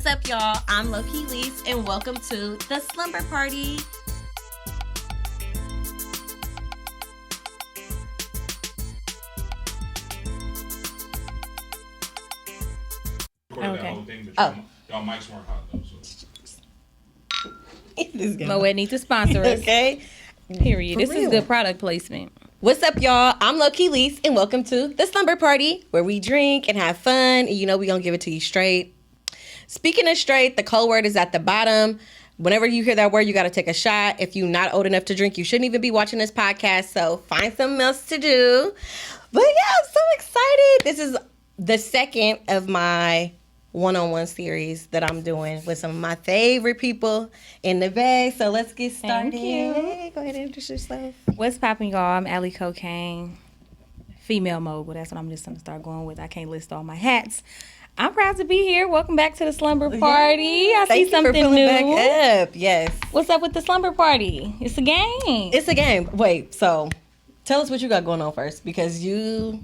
What's up, y'all? I'm Lowkeylise, and welcome to the Slumber Party. Okay. Y'all mics weren't hot though. So. Moet needs to sponsor us. Okay. Period. This is good product placement. What's up, y'all? I'm Lowkeylise, and welcome to the Slumber Party, where we drink and have fun, and we gonna give it to you straight. Speaking of straight, the code word is at the bottom. Whenever you hear that word, you got to take a shot. If you're not old enough to drink, you shouldn't even be watching this podcast, so find something else to do. But yeah, I'm so excited. This is the second of my one-on-one series that I'm doing with some of my favorite people in the Bay. So let's get started. Thank you. Hey, go ahead and introduce yourself. What's poppin', y'all? I'm Allycocaine, female mogul. That's what I'm just going to start going with. I can't list all my hats. I'm proud to be here. Welcome back to the Slumber Party. I see something new. Back up. Yes. What's up with the Slumber Party? It's a game. It's a game. Wait, so tell us what you got going on first, because you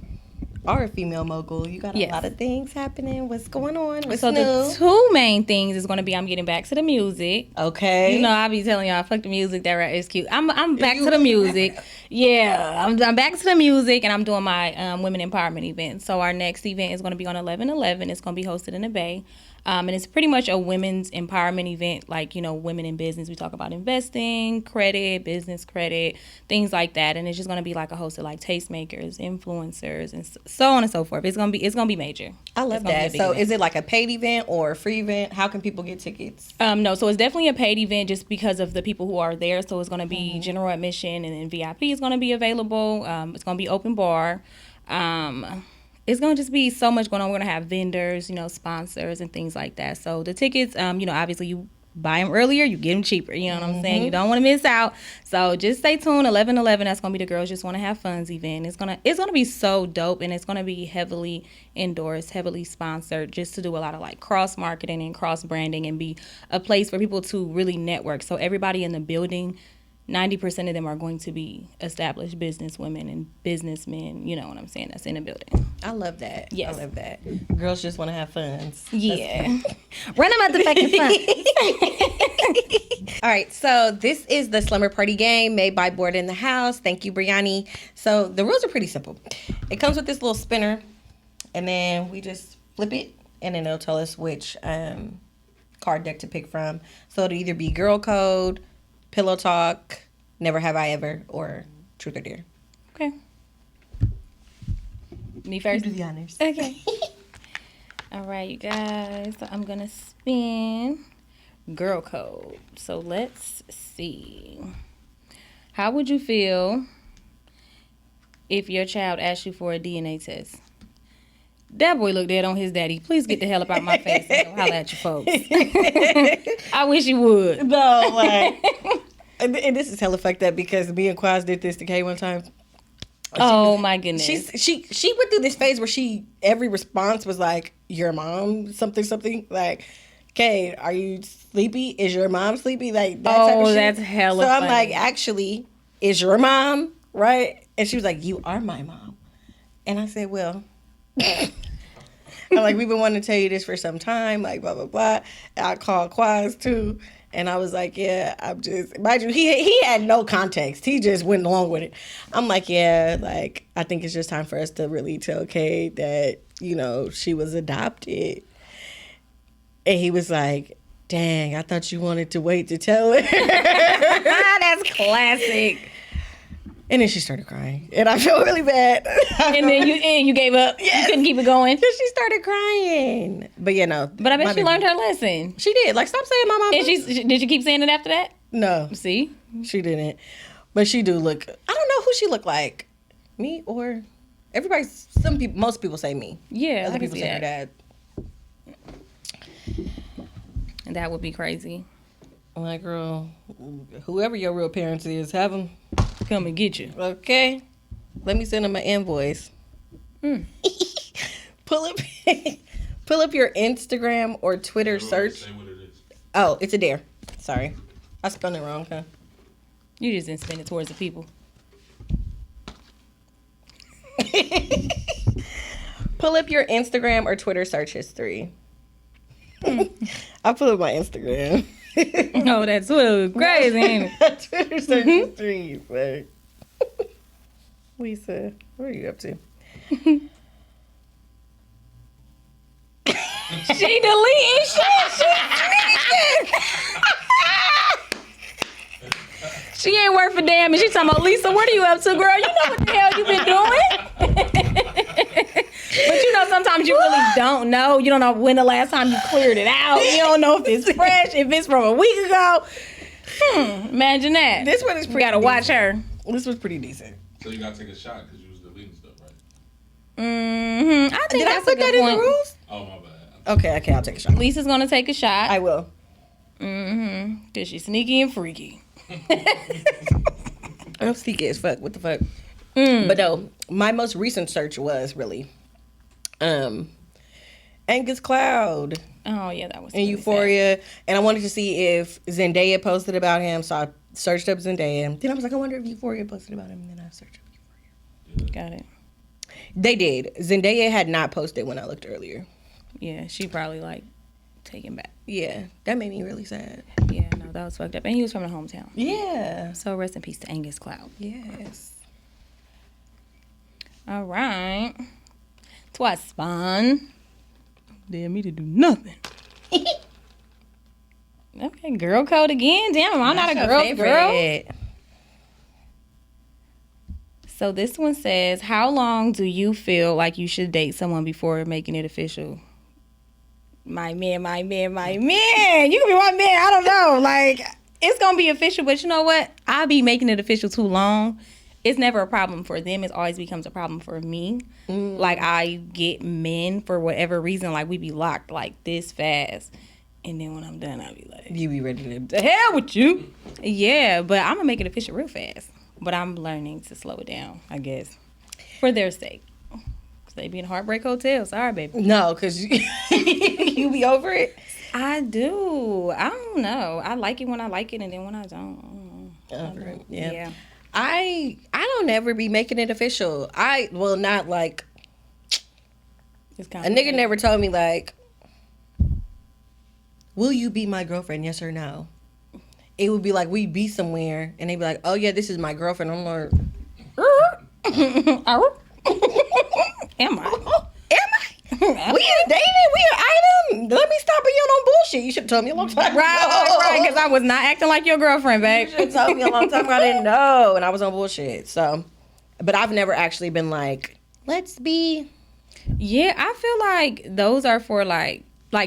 are a female mogul. You got a lot of things happening. What's going on? What's new? The two main things is going to be I'm getting back to the music. Okay. I be telling y'all, fuck the music. That right is cute. I'm back to the music. Yeah, I'm back to the music, and I'm doing my women empowerment event. So our next event is going to be on 11/11. It's going to be hosted in the Bay. And it's pretty much a women's empowerment event, like, women in business. We talk about investing, credit, business credit, things like that. And it's just going to be like a host of like tastemakers, influencers, and so on and so forth. It's going to be major. I love that. So is it like a paid event or a free event? How can people get tickets? No, so it's definitely a paid event just because of the people who are there. So it's going to be general admission, and then VIP is going to be available. It's going to be open bar. It's going to just be so much going on. We're going to have vendors, sponsors and things like that. So the tickets, obviously you buy them earlier, you get them cheaper. You know what I'm saying? You don't want to miss out. So just stay tuned. 11/11, that's going to be the Girls Just Want to Have Fun's event. It's going to be so dope, and it's going to be heavily endorsed, heavily sponsored, just to do a lot of like cross marketing and cross branding and be a place for people to really network. So everybody in the building, 90% of them are going to be established business women and businessmen, you know what I'm saying, that's in the building. I love that. Yes. I love that. Girls just want to have fun. Yeah. Run them out the fucking fun. All right, so this is the Slumber Party game made by Board in the House. Thank you, Brianni. So the rules are pretty simple. It comes with this little spinner, and then we just flip it, and then it'll tell us which card deck to pick from. So it'll either be Girl Code, Pillow Talk, Never Have I Ever, or Truth or Dare. Okay. Me first? You do the honors. Okay. All right, you guys. So I'm going to spin Girl Code. So let's see. How would you feel if your child asked you for a DNA test? That boy looked dead on his daddy. Please get the hell up out my face and go holler at your folks. I wish you would. No, like... And this is hella fucked up because me and Quaz did this to Kay one time. My goodness. She went through this phase where every response was like, your mom, something. Like, Kay, are you sleepy? Is your mom sleepy? Like, that type of shit. That's hella So I'm funny. like, actually, is your mom, right? And she was like, you are my mom. And I said, well... I'm like, we've been wanting to tell you this for some time, like, blah, blah, blah. And I called Quaz, too. And I was like, yeah, I'm just... Mind you, he had no context. He just went along with it. I'm like, yeah, like, I think it's just time for us to really tell Kay that, she was adopted. And he was like, dang, I thought you wanted to wait to tell her. That's classic. And then she started crying. And I felt really bad. And then you gave up. Yes. You couldn't keep it going. She started crying. But But I bet she learned her lesson. She did. Like, stop saying my mom. And did she keep saying it after that? No. See? She didn't. But she do look... I don't know who she looked like. Me or... Everybody... Most people say me. Yeah, Other people say her dad. And that would be crazy. I'm like, girl, whoever your real parents is, have them come and get you. Okay? Let me send them an invoice. Pull up your Instagram or Twitter search. Say what it is. Oh, it's a dare. Sorry. I spelled it wrong, huh? You just didn't spend it towards the people. Pull up your Instagram or Twitter search history. I put up my Instagram. Oh, that's so crazy, ain't it? Twitter search history. Like, Lisa, what are you up to? She deleting shit. She ain't worth a damn. And she talking about, Lisa, what are you up to, girl? You know what the hell you been doing. But you know, sometimes you really don't know. You don't know when the last time you cleared it out. You don't know if it's fresh, if it's from a week ago. Imagine that. This one is pretty. We gotta watch her. This was pretty decent. So you gotta take a shot because you was deleting stuff, right? I think Did I that's put a good that in point. the rules? Oh, my bad. Okay, I'll take a shot. Lisa's gonna take a shot. I will. Cause she's sneaky and freaky. I'm sneaky as fuck. What the fuck? But no, my most recent search was really Angus Cloud Oh yeah, that was in really Euphoria. And I wanted to see if Zendaya posted about him, so I searched up Zendaya. Then I was like, I wonder if Euphoria posted about him, and then I searched up Euphoria. sad. Got it. They did. Zendaya had not posted when I looked earlier. Yeah, she probably like taken back. Yeah, that made me really sad. Yeah, no, that was fucked up. And he was from the hometown. Yeah. So rest in peace to Angus Cloud. Yes. All right. Twice spawn. Dare me to do nothing. Okay, girl code again. Damn, I'm not a girl girl. So this one says, how long do you feel like you should date someone before making it official? My man. You can be my man. I don't know. Like, it's going to be official, but you know what? I'll be making it official too long. It's never a problem for them. It always becomes a problem for me. Like, I get men for whatever reason. Like, we be locked like this fast. And then when I'm done, I'll be like, You be ready to... the hell with you. Yeah, but I'm going to make it official real fast. But I'm learning to slow it down, I guess, for their sake. Because they be in a heartbreak hotel. Sorry, baby. No, because you be over it? I do. I don't know. I like it when I like it, and then when I don't. Yeah. I don't ever be making it official. Not like... It's A nigga never told me, like, will you be my girlfriend, yes or no? It would be like, we'd be somewhere, and they'd be like, oh, yeah, this is my girlfriend. I'm like, Am I? We is dating? We an item? Let me stop being on bullshit. You should have told me a long time ago. Right, because I was not acting like your girlfriend, babe. You should have told me a long time ago. I didn't know, and I was on bullshit. So, but I've never actually been like, let's be. Yeah, I feel like those are for like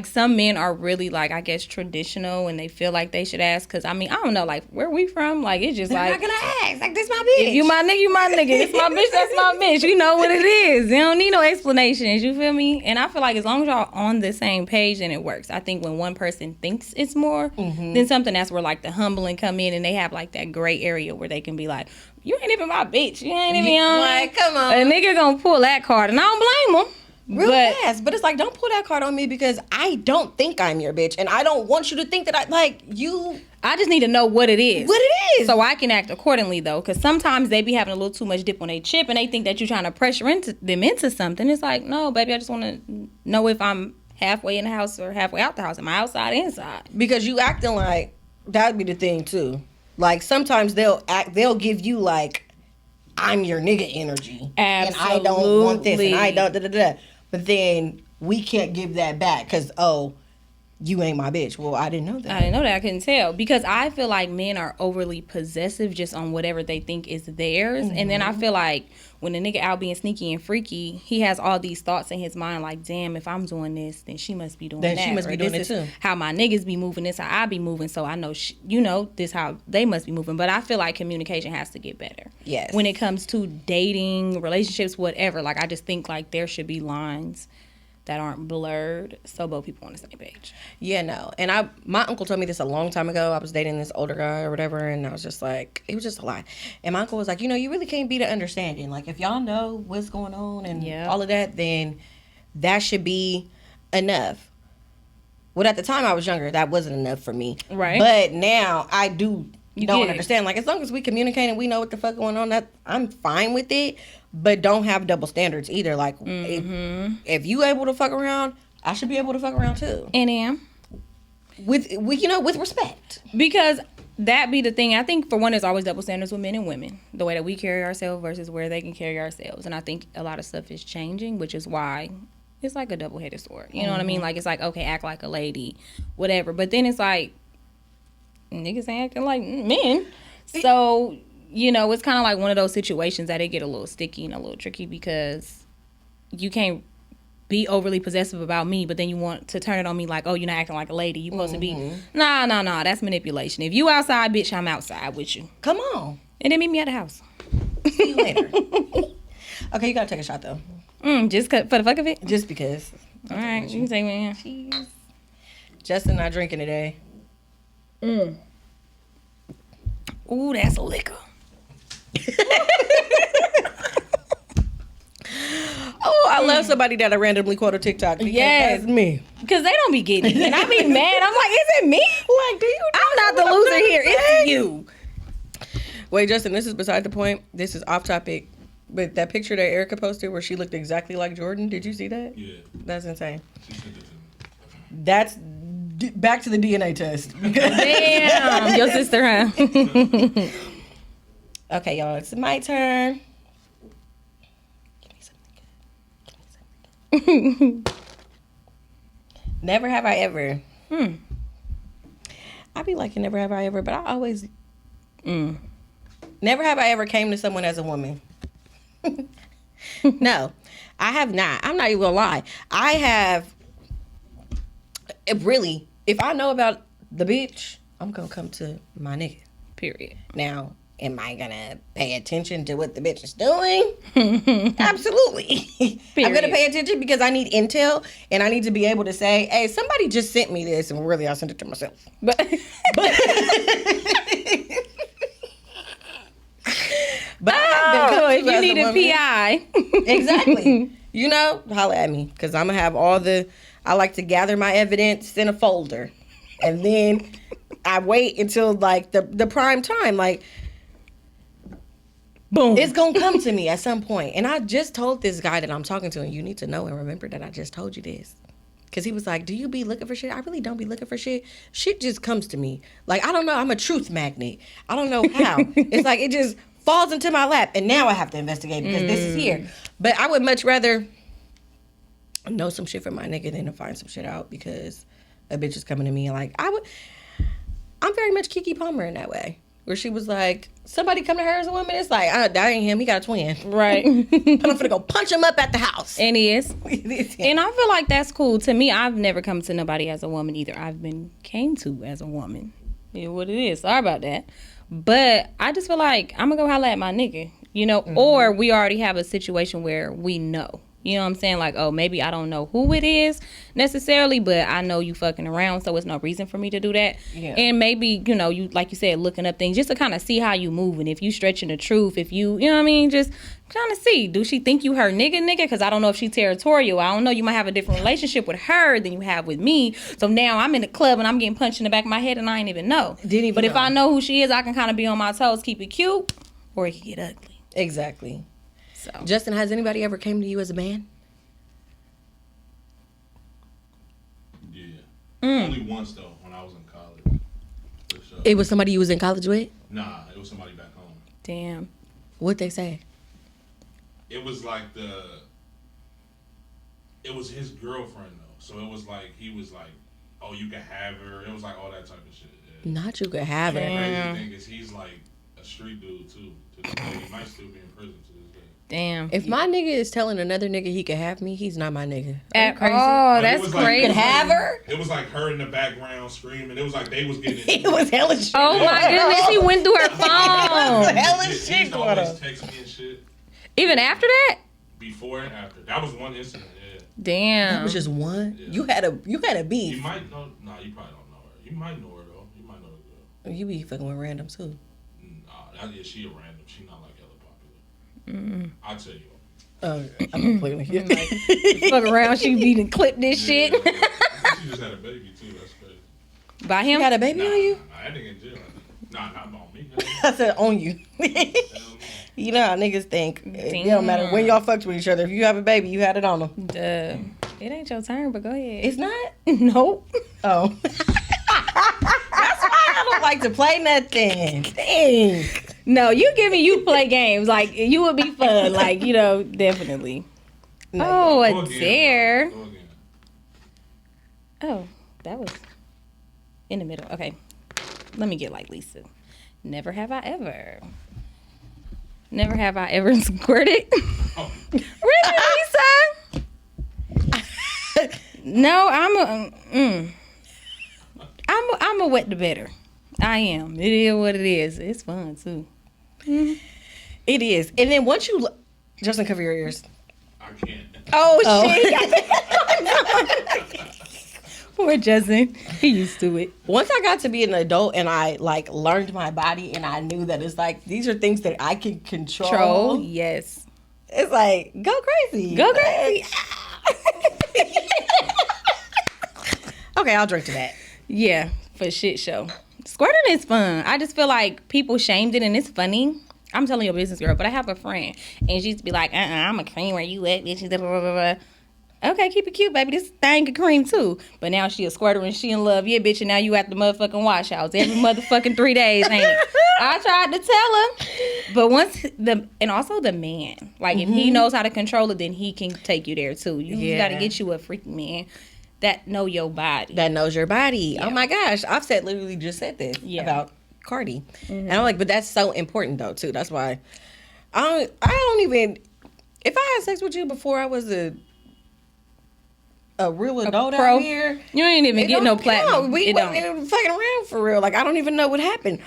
some men are really like, I guess, traditional, and they feel like they should ask. Because I mean, I don't know, like, where we from? Like, it's just I'm like, not gonna ask. Like, this my bitch. if you my nigga, you my nigga. It's my bitch, that's my bitch. You know what it is. You don't need no explanations. You feel me? And I feel like as long as y'all on the same page, then it works. I think when one person thinks it's more, then something that's where like the humbling come in, and they have like that gray area where they can be like, you ain't even my bitch. You ain't even like, come on. A nigga gonna pull that card, and I don't blame him. Real fast, but it's like, don't pull that card on me because I don't think I'm your bitch, and I don't want you to think that I like you. I just need to know what it is. What it is. So I can act accordingly, though, because sometimes they be having a little too much dip on their chip, and they think that you're trying to pressure them into something. It's like, no, baby, I just want to know if I'm halfway in the house or halfway out the house. Am I outside or inside? Because you acting like that'd be the thing too. Like sometimes they'll give you like, I'm your nigga energy, and I don't want this, and I don't da-da-da. But then we can't give that back because, oh, you ain't my bitch. Well, I didn't know that. I couldn't tell. Because I feel like men are overly possessive just on whatever they think is theirs. And then I feel like when a nigga out being sneaky and freaky, he has all these thoughts in his mind like, damn, if I'm doing this, then she must be doing that. She must be doing it too. How my niggas be moving, this how I be moving. So I know, this how they must be moving. But I feel like communication has to get better. Yes. When it comes to dating, relationships, whatever. Like, I just think like there should be lines that aren't blurred, so both people on the same page. Yeah, no. And my uncle told me this a long time ago. I was dating this older guy or whatever, and I was just like, it was just a lie. And my uncle was like, you really can't be the understanding. Like, if y'all know what's going on and all of that, then that should be enough. Well, at the time I was younger, that wasn't enough for me. Right. But now I don't understand. Like, as long as we communicate and we know what the fuck going on, that I'm fine with it. But don't have double standards either. Like, if you able to fuck around, I should be able to fuck around too. And am. With respect. Because that be the thing. I think for one, there's always double standards with men and women. The way that we carry ourselves versus where they can carry ourselves. And I think a lot of stuff is changing, which is why it's like a double-headed sword. You know what I mean? Like, it's like, okay, act like a lady, whatever. But then it's like, niggas ain't acting like men. So, it's kind of like one of those situations that it get a little sticky and a little tricky because you can't be overly possessive about me, but then you want to turn it on me like, oh, you're not acting like a lady. You're supposed to be, nah, that's manipulation. If you outside, bitch, I'm outside with you. Come on. And then meet me at the house. See you later. Okay, you gotta take a shot though. Just for the fuck of it? Just because. All right, you can take me. Cheers. Justin not drinking today. Ooh, that's liquor. Oh, I love somebody that I randomly quote a TikTok. Yes. That's me. Because they don't be getting it. And I be mad. I'm like, is it me? Like, do you I'm not the loser here. It's you. Wait, Justin, this is beside the point. This is off topic. But that picture that Erica posted where she looked exactly like Jordan, did you see that? Yeah. That's insane. She sent it to me. That's back to the DNA test. Damn. Your sister, huh? Okay, y'all, it's my turn. Give me something good. Never have I ever. I be liking never have I ever, but I always. Never have I ever came to someone as a woman. No, I have not. I'm not even gonna lie. I have. Really, if I know about the bitch, I'm gonna come to my nigga. Period. Now, am I gonna pay attention to what the bitch is doing? Absolutely. I'm gonna pay attention because I need intel and I need to be able to say, hey, somebody just sent me this and really I sent it to myself. But if you need a PI. Exactly. Holla at me because I'm gonna have I like to gather my evidence in a folder and then I wait until like the prime time, like boom, it's gonna come to me at some point. And I just told this guy that I'm talking to, and you need to know and remember that I just told you this, because he was like, do you be looking for shit? I really don't be looking for shit. Shit just comes to me. Like, I don't know, I'm a truth magnet. I don't know how. It's like it just falls into my lap, and now I have to investigate because this is here. But I would much rather know some shit from my nigga than to find some shit out because a bitch is coming to me and like I'm very much Keke Palmer in that way, where she was like, somebody come to her as a woman, it's like, that ain't him, he got a twin. Right. But I'm finna go punch him up at the house. And he is. And I feel like that's cool. To me, I've never come to nobody as a woman either. I've been came to as a woman. Yeah, what it is. Sorry about that. But I just feel like I'm gonna go holla at my nigga, or we already have a situation where we know. You know what I'm saying? Like, oh, maybe I don't know who it is necessarily, but I know you fucking around, so it's no reason for me to do that. Yeah. And maybe, you, like you said, looking up things just to kind of see how you move, and if you stretching the truth, if you know what I mean, just kind of see, do she think you her nigga? Because I don't know if she's territorial. I don't know, you might have a different relationship with her than you have with me. So now I'm in the club and I'm getting punched in the back of my head and I ain't even know. But if I know who she is, I can kind of be on my toes, keep it cute, or it can get ugly. Exactly. So, Justin, has anybody ever came to you as a man? Yeah. Only once though, when I was in college. For sure. It was somebody you was in college with? Nah, it was somebody back home. Damn. What'd they say? It was like it was his girlfriend though. So it was like, he was like, oh, you can have her. It was like all that type of shit. Yeah. Not you could have her. The crazy thing is he's like a street dude too. To this day. He might still be in prison to this day. Damn. If my nigga is telling another nigga he can have me, he's not my nigga. Oh, that's crazy. Could have her? It was like her in the background screaming. It was like they was getting it. It was hella shit. Oh my goodness, he went through her phone. Hella shit. shit. He used to always text me and shit. Even after that? Before and after. That was one incident, yeah. Damn. That was just one? Yeah. You had a beef. You might know. Nah, you probably don't know her. You might know her though. You might know the girl. You be fucking with randoms too. Nah, she a random. She not like hella popular. I'll tell you. I'm completely fuck around, she be to clip this shit. She just had a baby too. That's crazy. By him? She had a baby on you? Nah, that nigga in jail. Nah, not on me. I said on you. You know how niggas think. It don't matter when y'all fucked with each other. If you have a baby, you had it on them. Duh. It ain't your turn, but go ahead. It's not? Nope. Oh. That's why I don't like to play nothing. Dang. No, you play games. Like, you would be fun. Like, definitely. No. Oh, Go a again, dare. bro. Go again. Oh, that was in the middle. Okay. Let me get like Lisa. Never have I ever squirted. Oh, Really, Lisa? No, I'm a wet the better. I am. It is what it is. It's fun too. It is. And then once you... Justin, cover your ears. I can't. Oh. shit. Poor Justin. He used to it. Once I got to be an adult and I like learned my body and I knew that it's like these are things that I can control. Yes. It's like go crazy. Go crazy. Okay, I'll drink to that. Yeah, for shit show. Squirting is fun. I just feel like people shamed it and it's funny. I'm telling your business girl, but I have a friend and she used to be like, I'm a cream where you at, bitch. Blah, blah, blah, blah. Okay, keep it cute, baby. This thing can cream too. But now she a squirter and she in love. Yeah, bitch, and now you at the motherfucking wash house every motherfucking 3 days, ain't it? I tried to tell her. But also the man. Like, if he knows how to control it, then he can take you there too. You got to get you a freaking man that know your body. That knows your body. Yeah. Oh my gosh. Offset literally just said this about Cardi. And I'm like, but that's so important though too. That's why I don't even, if I had sex with you before I was a real adult pro. out here. You ain't even get no platinum. We wasn't even fucking around for real. Like, I don't even know what happened.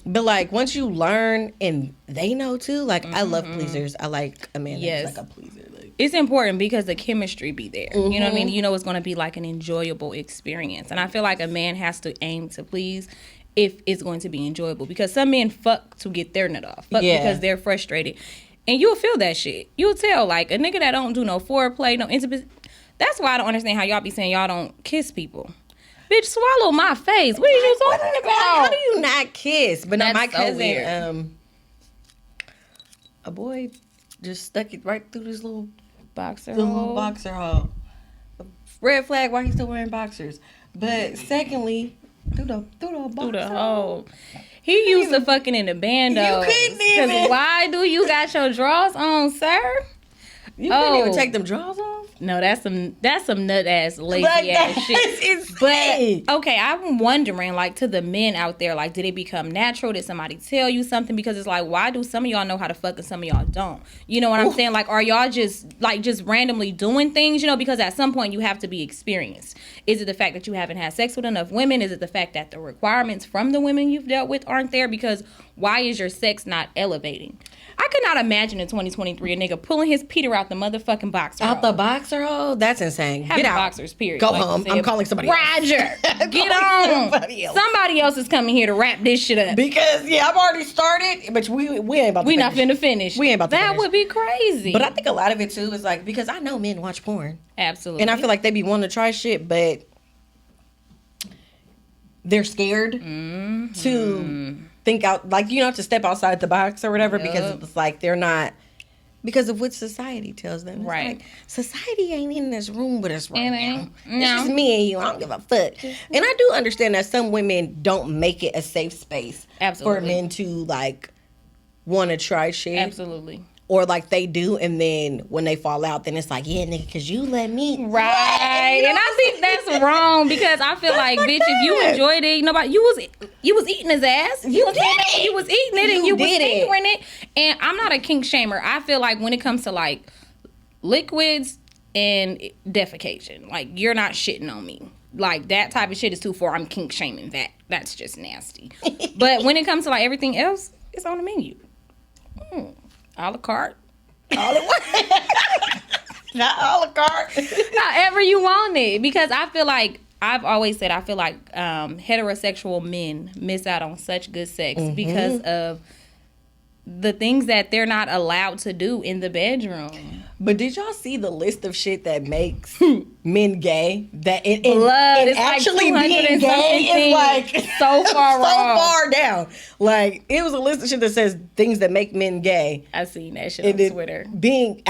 But, like, once you learn and they know, too, like, I love pleasers. I like a man that's like a pleaser. Like, it's important because the chemistry be there. You know what I mean? You know it's going to be, like, an enjoyable experience. And I feel like a man has to aim to please if it's going to be enjoyable. Because some men fuck to get their nut off. Fuck because they're frustrated. And you'll feel that shit. You'll tell, like, a nigga that don't do no foreplay, no intimacy. That's why I don't understand how y'all be saying y'all don't kiss people. Bitch, swallow my face. What are you talking about? how do you not kiss? But now That's my so cousin, weird. a boy just stuck it right through this little Boxer the hole. little boxer hole. Red flag, why he's still wearing boxers. But secondly, through the boxer Through the hole. He used to fucking in the bando. You couldn't even. Because why do you got your drawers on, sir? You couldn't even take them drawers off? No, that's some nut ass lazy Like, ass that's shit. insane. But okay, I'm wondering, like, to the men out there, like, did it become natural? Did somebody tell you something? Because it's like, why do some of y'all know how to fuck and some of y'all don't? You know what I'm saying? Like, are y'all just randomly doing things? You know, because at some point you have to be experienced. Is it the fact that you haven't had sex with enough women? Is it the fact that the requirements from the women you've dealt with aren't there? Because why is your sex not elevating? I could not imagine in 2023 a nigga pulling his Peter out the motherfucking boxer Out the hole. boxer hole? That's insane. Have Get the out. boxers, period. Go Like home. you said. I'm calling somebody else. Roger, get calling on. somebody else. Is coming here to wrap this shit up. Because, I've already started, but we ain't about to We not finish. finna finish. We ain't about to That finish. would be crazy. But I think a lot of it, too, is like, because I know men watch porn. Absolutely. And I feel like they be wanting to try shit, but they're scared to think out, like, to step outside the box or whatever, because it's like they're not, because of what society tells them. It's Right. like, society ain't in this room with us right It now. ain't. It's No. just me and you. I don't give a fuck. And I do understand that some women don't make it a safe space for Absolutely. men to, like, want to try shit. Absolutely. Or like they do, and then when they fall out, then it's like, yeah, nigga, because you let me. Right. You know And I think that's wrong because I feel like, bitch, if you that. enjoyed it, nobody, you was eating his ass. You was did saying it. You was eating it and You you was did it. fingering it. And I'm not a kink shamer. I feel like when it comes to like liquids and defecation, like you're not shitting on me. Like that type of shit is too far. I'm kink shaming that. That's just nasty. But when it comes to like everything else, it's on the menu. A la carte. All at once. Not a la carte. However you want it, because I feel like I've always said I feel like heterosexual men miss out on such good sex because of the things that they're not allowed to do in the bedroom. But did y'all see the list of shit that makes men gay. That it Blood. It's actually like being gay is like so far wrong. far down. Like it was a list of shit that says things that make men gay. I seen that shit on Twitter. Being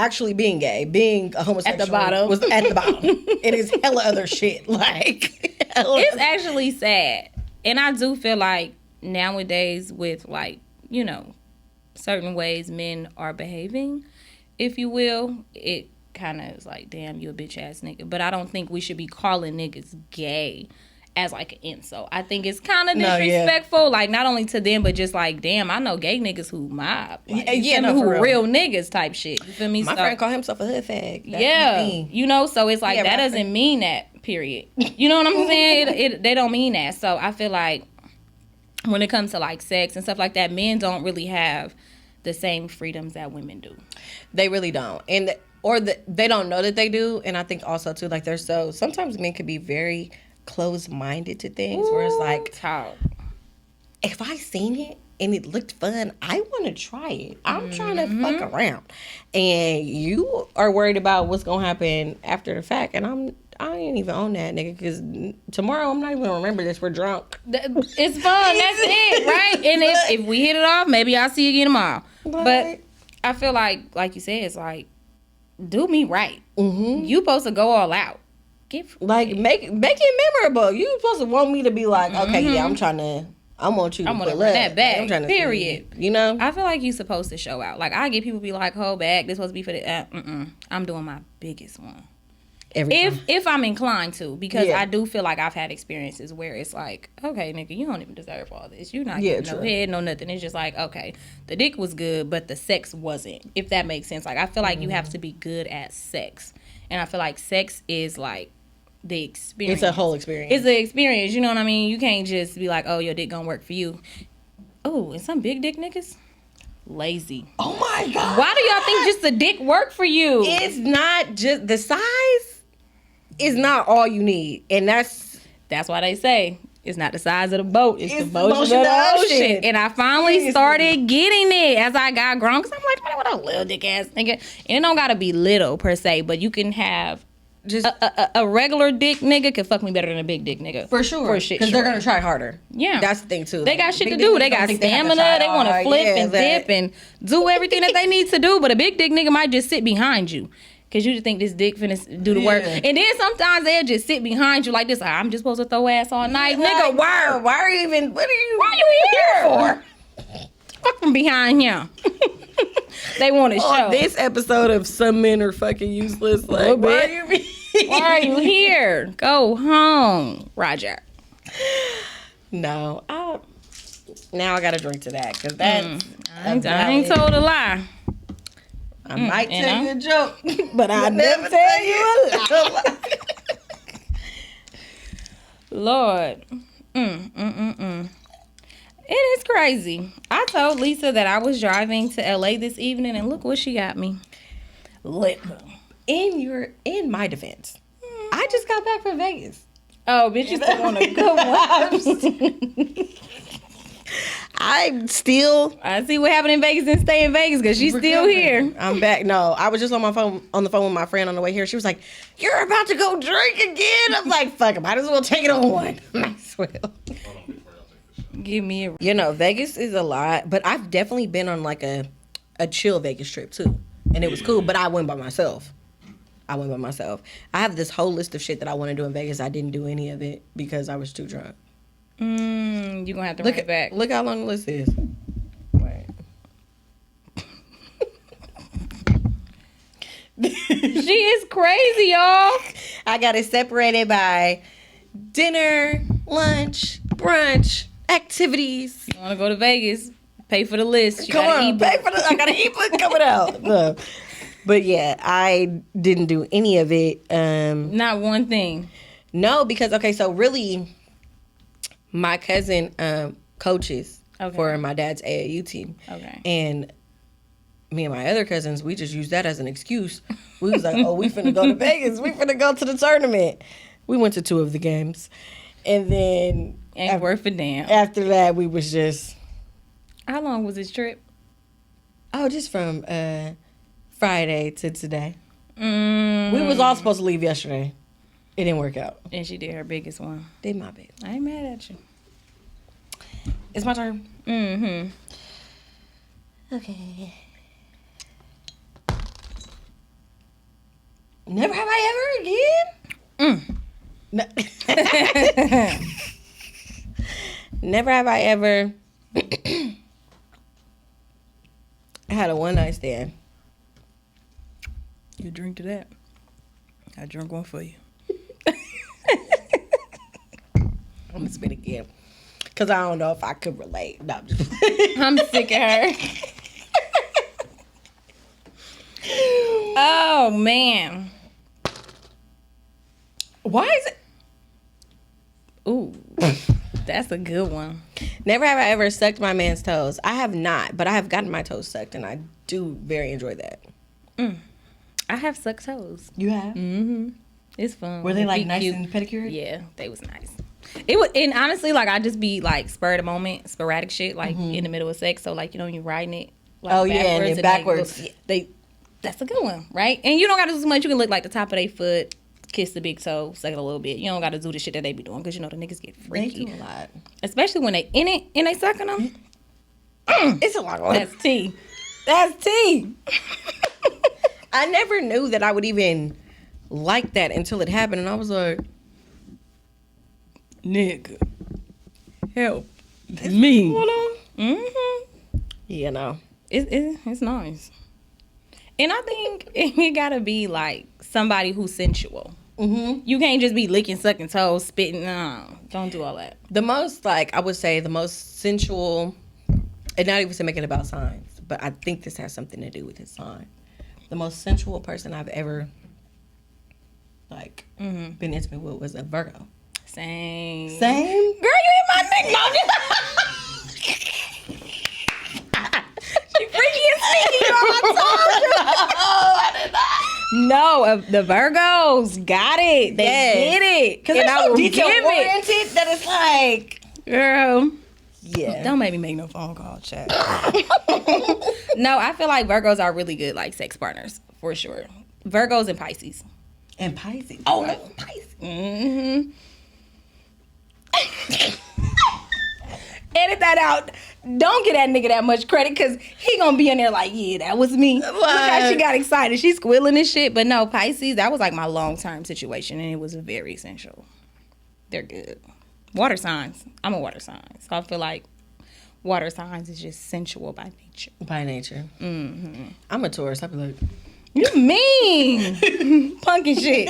gay, being a homosexual at the bottom was at the bottom. It is hella other shit. Like it's actually sad, and I do feel like nowadays with like certain ways men are behaving, if you will, it kind of is like, damn, you a bitch ass nigga. But I don't think we should be calling niggas gay as like an insult. I think it's kind of disrespectful, like not only to them, but just like, damn, I know gay niggas who mob, like, who real niggas type shit. You feel me? My friend called himself a hood fag. That's so it's like that doesn't mean that. Period. You know what I'm saying? They don't mean that. So I feel like when it comes to like sex and stuff like that, men don't really have the same freedoms that women do. They really don't, they don't know that they do. And I think also too, like sometimes men can be very close-minded to things. Where it's like, if I seen it and it looked fun, I want to try it. I'm trying to fuck around, and you are worried about what's gonna happen after the fact. And I ain't even on that, nigga, because tomorrow I'm not even gonna remember this. We're drunk. It's fun. That's it, right? And if we hit it off, maybe I'll see you again tomorrow. But I feel like you said, it's like, do me right. Mm-hmm. You supposed to go all out. Make it memorable. You supposed to want me to be like, okay, yeah, I want you to pull up. That back. I'm trying to period. See, I feel like you supposed to show out. Like I get people be like, hold back. This supposed to be for the. I'm doing my biggest one. If I'm inclined to, because I do feel like I've had experiences where it's like, okay, nigga, you don't even deserve all this. You're not getting no head, no nothing. It's just like, okay, the dick was good, but the sex wasn't. If that makes sense. Like I feel like you have to be good at sex, and I feel like sex is like the experience. It's a whole experience. It's an experience. You know what I mean? You can't just be like, oh, your dick gonna work for you. Oh, and some big dick niggas lazy. Oh my god! Why do y'all think just the dick work for you? It's not just the size. Is not all you need, and that's why they say it's not the size of the boat, it's the motion of the ocean. And I finally started getting it as I got grown, because I'm like, what a little dick ass nigga. And it don't gotta be little per se, but you can have just a regular dick nigga can fuck me better than a big dick nigga. For sure. Because they're gonna try harder. Yeah. That's the thing too. They got shit to do. They got stamina. They want to flip and dip and do everything that they need to do. But a big dick nigga might just sit behind you. Because you just think this dick finna do the work. And then sometimes they'll just sit behind you like this. I'm just supposed to throw ass all night. Nigga, why are you even, why are you here for? Fuck from behind him. They want to show. This episode of Some Men Are Fucking Useless. Like, why are you here? Go home, Roger. No. Now I got to drink to that. Because that's... I ain't told a lie. I might tell you a joke, but I'll never tell you a lie. Lord. It is crazy. I told Lisa that I was driving to LA this evening, and look what she got me. Lit. In my defense, I just got back from Vegas. Oh, bitch, you still on a good one. I see what happened in Vegas and stay in Vegas because she's still here. I'm back. No, I was just on the phone with my friend on the way here. She was like, "You're about to go drink again." I'm like, "Fuck it, might as well take it on one." I swear. Give me a. Vegas is a lot, but I've definitely been on like a chill Vegas trip too, and it was cool. But I went by myself. I have this whole list of shit that I want to do in Vegas. I didn't do any of it because I was too drunk. You're gonna have to run it back. Look how long the list is. Wait. She is crazy, y'all. I got it separated by dinner, lunch, brunch, activities. You wanna go to Vegas? Pay for the list. Come on, pay for I got an ebook coming out. No. But yeah, I didn't do any of it. Not one thing. No, because so really. My cousin coaches for my dad's AAU team. Okay. And me and my other cousins, we just used that as an excuse. We was like, oh, we finna go to Vegas. We finna go to the tournament. We went to 2 of the games. And then... Ain't worth a damn. After that, we was just... How long was this trip? Oh, just from Friday to today. We was all supposed to leave yesterday. It didn't work out. And she did her biggest one. Did my best. I ain't mad at you. It's my turn. Mm-hmm. Okay. Never have I ever again. No. Never have I ever had a one night stand. You drink to that. I drunk one for you. I'm gonna spit again. Cause I don't know if I could relate. No, I'm sick of her. Oh man. Why is it? Ooh. That's a good one. Never have I ever sucked my man's toes. I have not, but I have gotten my toes sucked, and I do very enjoy that. I have sucked toes. You have? Mm-hmm. It's fun. Were they like nice cute. and pedicured? Yeah, they was nice. It was, and honestly, like I just be like spur of the moment, sporadic shit, like in the middle of sex. So like, you know, when you're riding it, like Oh, yeah, and then backwards. That's a good one, right? And you don't got to do so much. You can look like the top of their foot, kiss the big toe, suck it a little bit. You don't got to do the shit that they be doing because you know the niggas get They freaky, do a lot. especially when they in it and they sucking them. It's a lot. That's tea. That's tea. I never knew that I would even like that until it happened, and I was like, Nigga, help me. hold on. Mm-hmm. You know. It's nice. And I think it gotta be like somebody who's sensual. Mm-hmm. You can't just be licking, sucking toes, spitting. No, don't do all that. The most, like, I would say the most sensual, and not even to make it about signs, but I think this has something to do with his sign. The most sensual person I've ever, like, been intimate with was a Virgo. Same. Same? Girl, you hit my neck. No, she freaky and sneaky. You know what I told you? I did not. No, the Virgos got it. They Yes. did it. Because And they're I so will give detail it. oriented that it's like, Girl. yeah. Don't make me make no phone call, chat. No, I feel like Virgos are really good, like sex partners, for sure. Virgos and Pisces. And Pisces. Oh, no, Pisces. Mm-hmm. Edit that out. Don't get that nigga that much credit because he gonna be in there like, yeah, that was me. Look how she got excited. She's squealing and shit. But no, Pisces, that was like my long-term situation and it was very essential. They're good. Water signs. I'm a water sign. So I feel like water signs is just sensual by nature. By nature. Mm-hmm. I'm a Taurus. I'd be like, You mean punk and shit.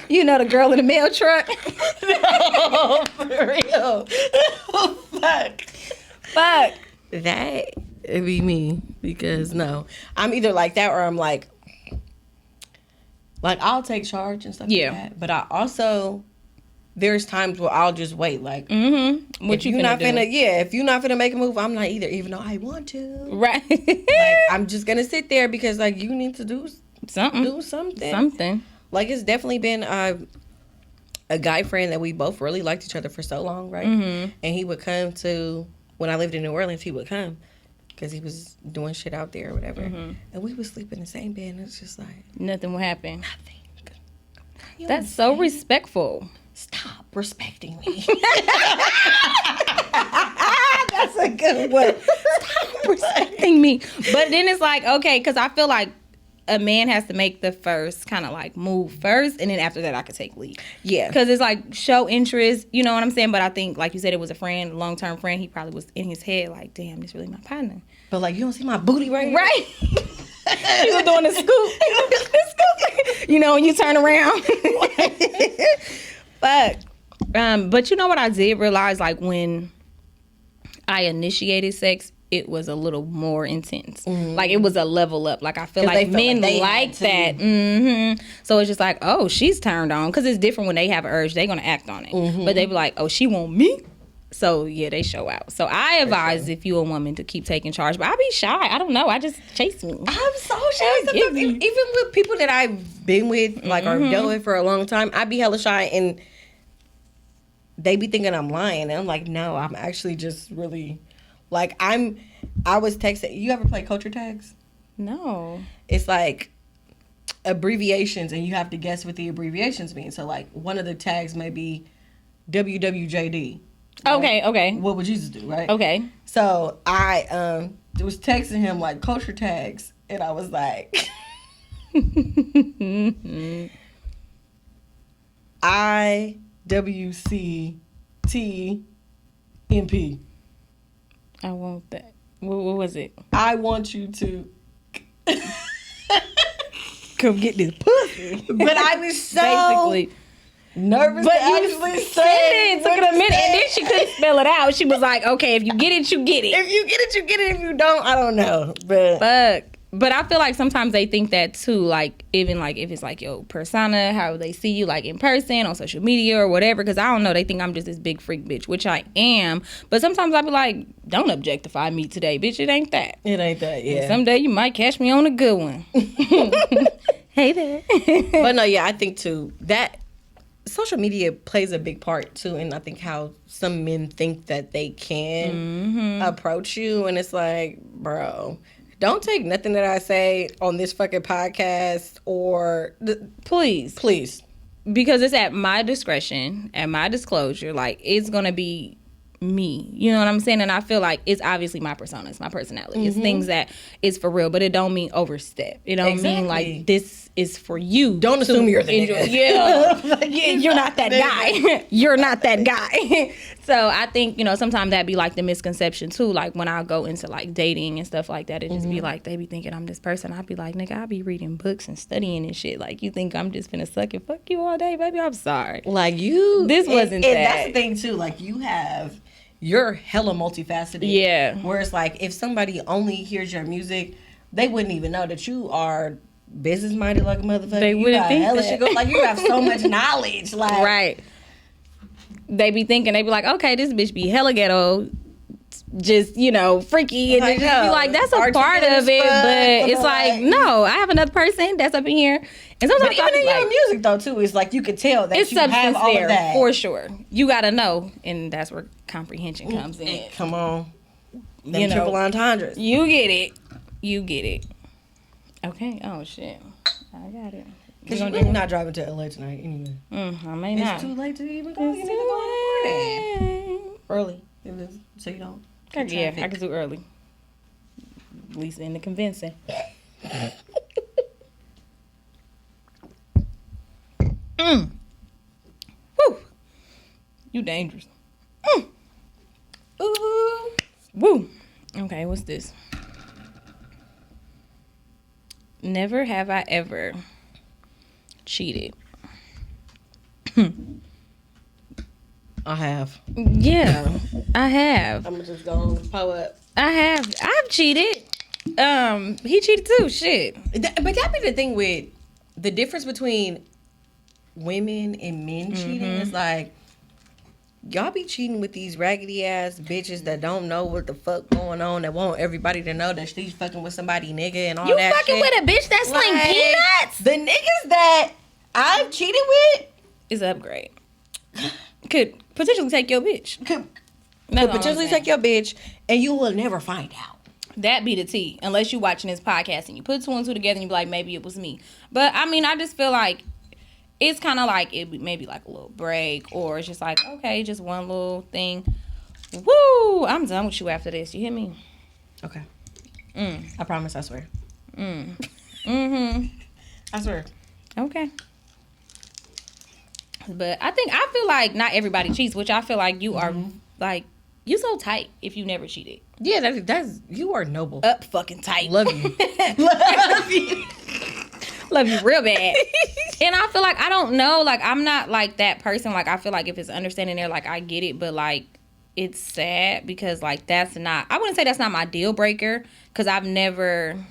You know the girl in the mail truck. no, for real. Fuck. That would be me because no, I'm either like that or I'm like I'll take charge and stuff Yeah. like that. But I also there's times where I'll just wait. Like, Mm-hmm. What if you you're not do? finna, yeah, if you're not finna make a move, I'm not either. Even though I want to, Right. like, I'm just gonna sit there because like you need to do Something. something. Like it's definitely been a guy friend that we both really liked each other for so long, right? Mm-hmm. And he would come to when I lived in New Orleans. He would come because he was doing shit out there or whatever, Mm-hmm. and we would sleep in the same bed. And it's just like Nothing will happen. nothing. You That's so respectful. Stop respecting me. That's a good one. Stop respecting me. But then it's like, okay, because I feel like a man has to make the first kind of like move first, and then after that I could take lead. Yeah. Because it's like show interest, you know what I'm saying? But I think, like you said, it was a friend, long-term friend. He probably was in his head like, damn, this really my partner. But like, you don't see my booty right here? Right? You were doing the scoop. You know, when you turn around. But you know what I did realize, like when I initiated sex, it was a little more intense. Like it was a level up. Like I feel 'Cause they like felt men like they like had that. Mm-hmm. So it's just like, oh, she's turned on, because it's different when they have an urge. They're gonna act on it, but they be like, oh, she want me. So yeah, they show out. So I advise if you a woman to keep taking charge, but I be shy. I don't know. I just chase me. I'm so shy. Give Sometimes, me. even with people that I've been with, like, or dealt with for a long time, I be hella shy, and they be thinking I'm lying, and I'm like, no, I'm actually just really, like, I was texting. You ever play culture tags? No. It's like abbreviations, and you have to guess what the abbreviations mean. So, like, one of the tags may be WWJD. Right? Okay. What would Jesus do, right? Okay. So, I was texting him, like, kosher tags, and I was like... IWCTMP. I want that. What was it? I want you to come get this pussy. But I was so Basically. nervous But to you actually said say it. Took it a minute, and then she couldn't spell it out. She was like, "Okay, if you get it, you get it." If you get it, you get it. If you don't, I don't know. But I feel like sometimes they think that too. Like, even like if it's like your persona, how they see you like in person, on social media or whatever. Because I don't know, they think I'm just this big freak bitch, which I am. But sometimes I be like, don't objectify me today, bitch. It ain't that. It ain't that. Yeah. And someday you might catch me on a good one. Hey there. But no, yeah, I think too that social media plays a big part too, and I think how some men think that they can approach you, and it's like, bro, don't take nothing that I say on this fucking podcast or Please. please. Because it's at my discretion, at my disclosure. Like, it's gonna be me, you know what I'm saying? And I feel like it's obviously my persona, it's my personality, it's things that is for real, but it don't mean overstep. It don't mean like this is for you. Don't assume you're the nigga. Yeah, you're not that guy. You're not that guy. So I think, you know, sometimes that be like the misconception too. Like when I go into like dating and stuff like that, it just be like they be thinking I'm this person. I'd be like, nigga, I be reading books and studying and shit. Like, you think I'm just finna suck and fuck you all day, baby? I'm sorry. Like you, This wasn't and that. that's the thing too. Like you're hella multifaceted. Yeah. Where it's like if somebody only hears your music, they wouldn't even know that you are business minded like a motherfucker. They wouldn't think hella that. shit go- like you have so much knowledge. Like Right. They be thinking, they be like, okay, this bitch be hella ghetto, just, you know, freaky. And Like, it just be no, like, that's a part articulate of it. as fuck, But it's like- like, no, I have another person that's up in here. And sometimes But I even be in like, your music though too, it's like you could tell that it's you have substance all there, of that. for sure. You got to know. And that's where comprehension comes in. Come on. Them You know. triple entendres. You get it. You get it. Okay. Oh, shit. I got it. Because You you're gonna really not driving to LA tonight anyway. I may It's not. too late to even go. You need to go in the morning. Early. So you don't. get Yeah, I traffic. could do early. At least in the convincing. Woo. You dangerous. Ooh. Woo. Okay, what's this? Never have I ever cheated. I have. Yeah, I have. I'm gonna just go on and pull up. I have. I've cheated. He cheated too. Shit. But that be the thing with the difference between women and men cheating is like y'all be cheating with these raggedy ass bitches that don't know what the fuck going on, that want everybody to know that she's fucking with somebody nigga and all You that fucking shit. with a bitch that sling Like, peanuts? The niggas that I've cheated with Is an upgrade. Could potentially take your bitch. could That's all I'm potentially saying. take your bitch and you will never find out. That be the tea. Unless you watching this podcast and you put two and two together and you be like, maybe it was me. But I mean, I just feel like it's kind of like it maybe like a little break, or it's just like, okay, just one little thing. Woo! I'm done with you after this. You hear me? Okay. I promise, I swear. Mm-hmm. I swear. Okay. But I feel like not everybody cheats, which I feel like you are like, you so tight if you never cheated. Yeah, that's you are noble. Up fucking tight. Love you. Love you. Love you real bad. And I feel like, I don't know, like, I'm not like that person. Like, I feel like if it's understanding there, like, I get it, but like, it's sad because like, that's not, I wouldn't say that's not my deal breaker, because I've never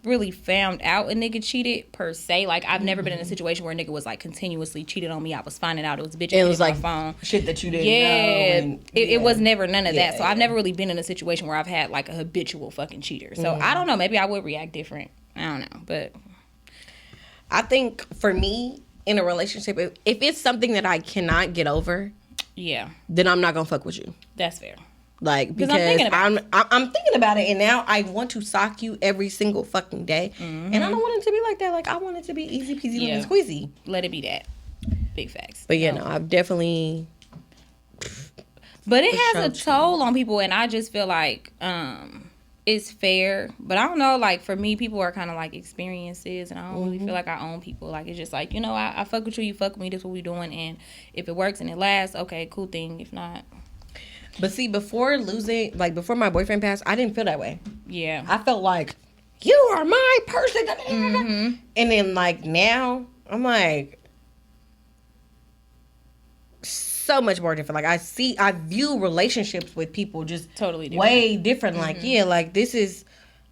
really found out a nigga cheated per se. Like, I've never been in a situation where a nigga was like continuously cheated on me. I was finding out it was a bitch. It was on like my phone. shit that you didn't Yeah, know. And, it was never none of that. So I've yeah. never really been in a situation where I've had like a habitual fucking cheater. So I don't know. Maybe I would react different. I don't know. But I think for me, in a relationship, if it's something that I cannot get over, yeah, then I'm not gonna fuck with you. that's fair. Like, because I'm thinking about it, and now I want to sock you every single fucking day. And I don't want it to be like that. Like, I want it to be easy peasy lemon squeezy. Let it be that. Big facts. But no, I've definitely. But it has a toll on people, and I just feel like it's fair. But I don't know, like, for me, people are kind of like experiences, and I don't really feel like I own people. Like, it's just like, I fuck with you, you fuck with me, this is what we doing, and if it works and it lasts, okay, cool thing. If not. But see, before my boyfriend passed, I didn't feel that way. Yeah. I felt like, you are my person. And then, like, now, I'm like, so much more different. Like, I view relationships with people just totally different. Way different. Like, like,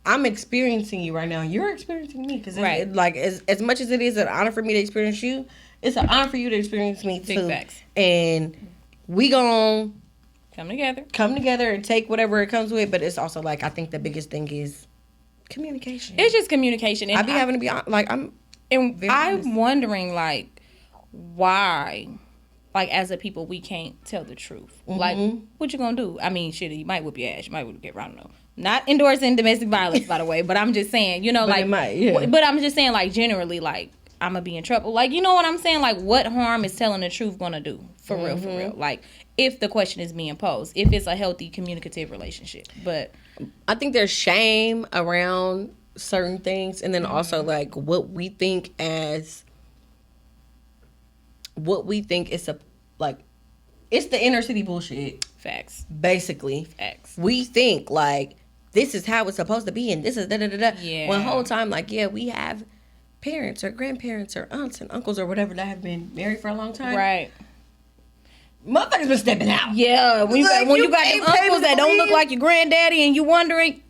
I'm experiencing you right now. You're experiencing me. Because, like, as much as it is an honor for me to experience you, it's an honor for you to experience me, too. Big facts. And we gon' come together and take whatever it comes with. But it's also, like, I think the biggest thing is communication. It's just communication. And I be having to be, like, I'm wondering, like, why, like, as a people, we can't tell the truth. Like, what you gonna do? I mean, shit, you might whoop your ass. You might get around. No, not endorsing domestic violence, by the way. But I'm just saying, but like, it might, yeah. But I'm just saying, like, generally, like, I'm gonna be in trouble. Like, you know what I'm saying? Like, what harm is telling the truth gonna do? For real. Like, if the question is being posed, if it's a healthy communicative relationship. But I think there's shame around certain things, and then also, like, what we think is it's the inner city bullshit. Facts. Basically. Facts. We think, like, this is how it's supposed to be, and this is da-da-da-da. Yeah. When the whole time, like, we have parents or grandparents or aunts and uncles or whatever that have been married for a long time. Right. Motherfuckers been stepping out. Yeah. When you got them uncles that don't look like your granddaddy and you wondering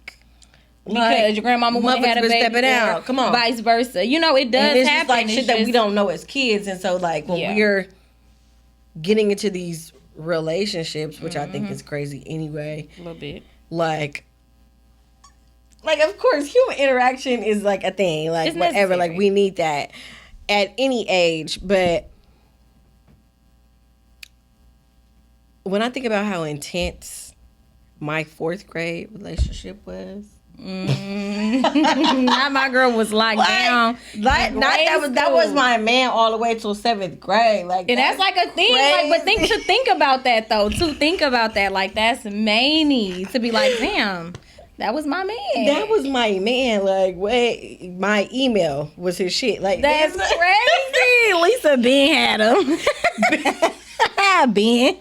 because your grandmama wouldn't have had a baby stepping out. Come on. Vice versa. It does it's happen. Just like shit that we don't know as kids. And so, like, when we're getting into these relationships, which I think is crazy anyway. A little bit. Like, of course, human interaction is, like, a thing. Like, it's whatever. Necessary. Like, we need that at any age. But when I think about how intense my 4th grade relationship was. Not my girl was locked down. That was my man all the way till 7th grade. Like, and that's like a thing. Like, but think about that though. To think about that, like, that's many to be like, damn, that was my man. That was my man. Like, wait, my email was his shit. Like, that's crazy. Lisa Ben had him. Ben.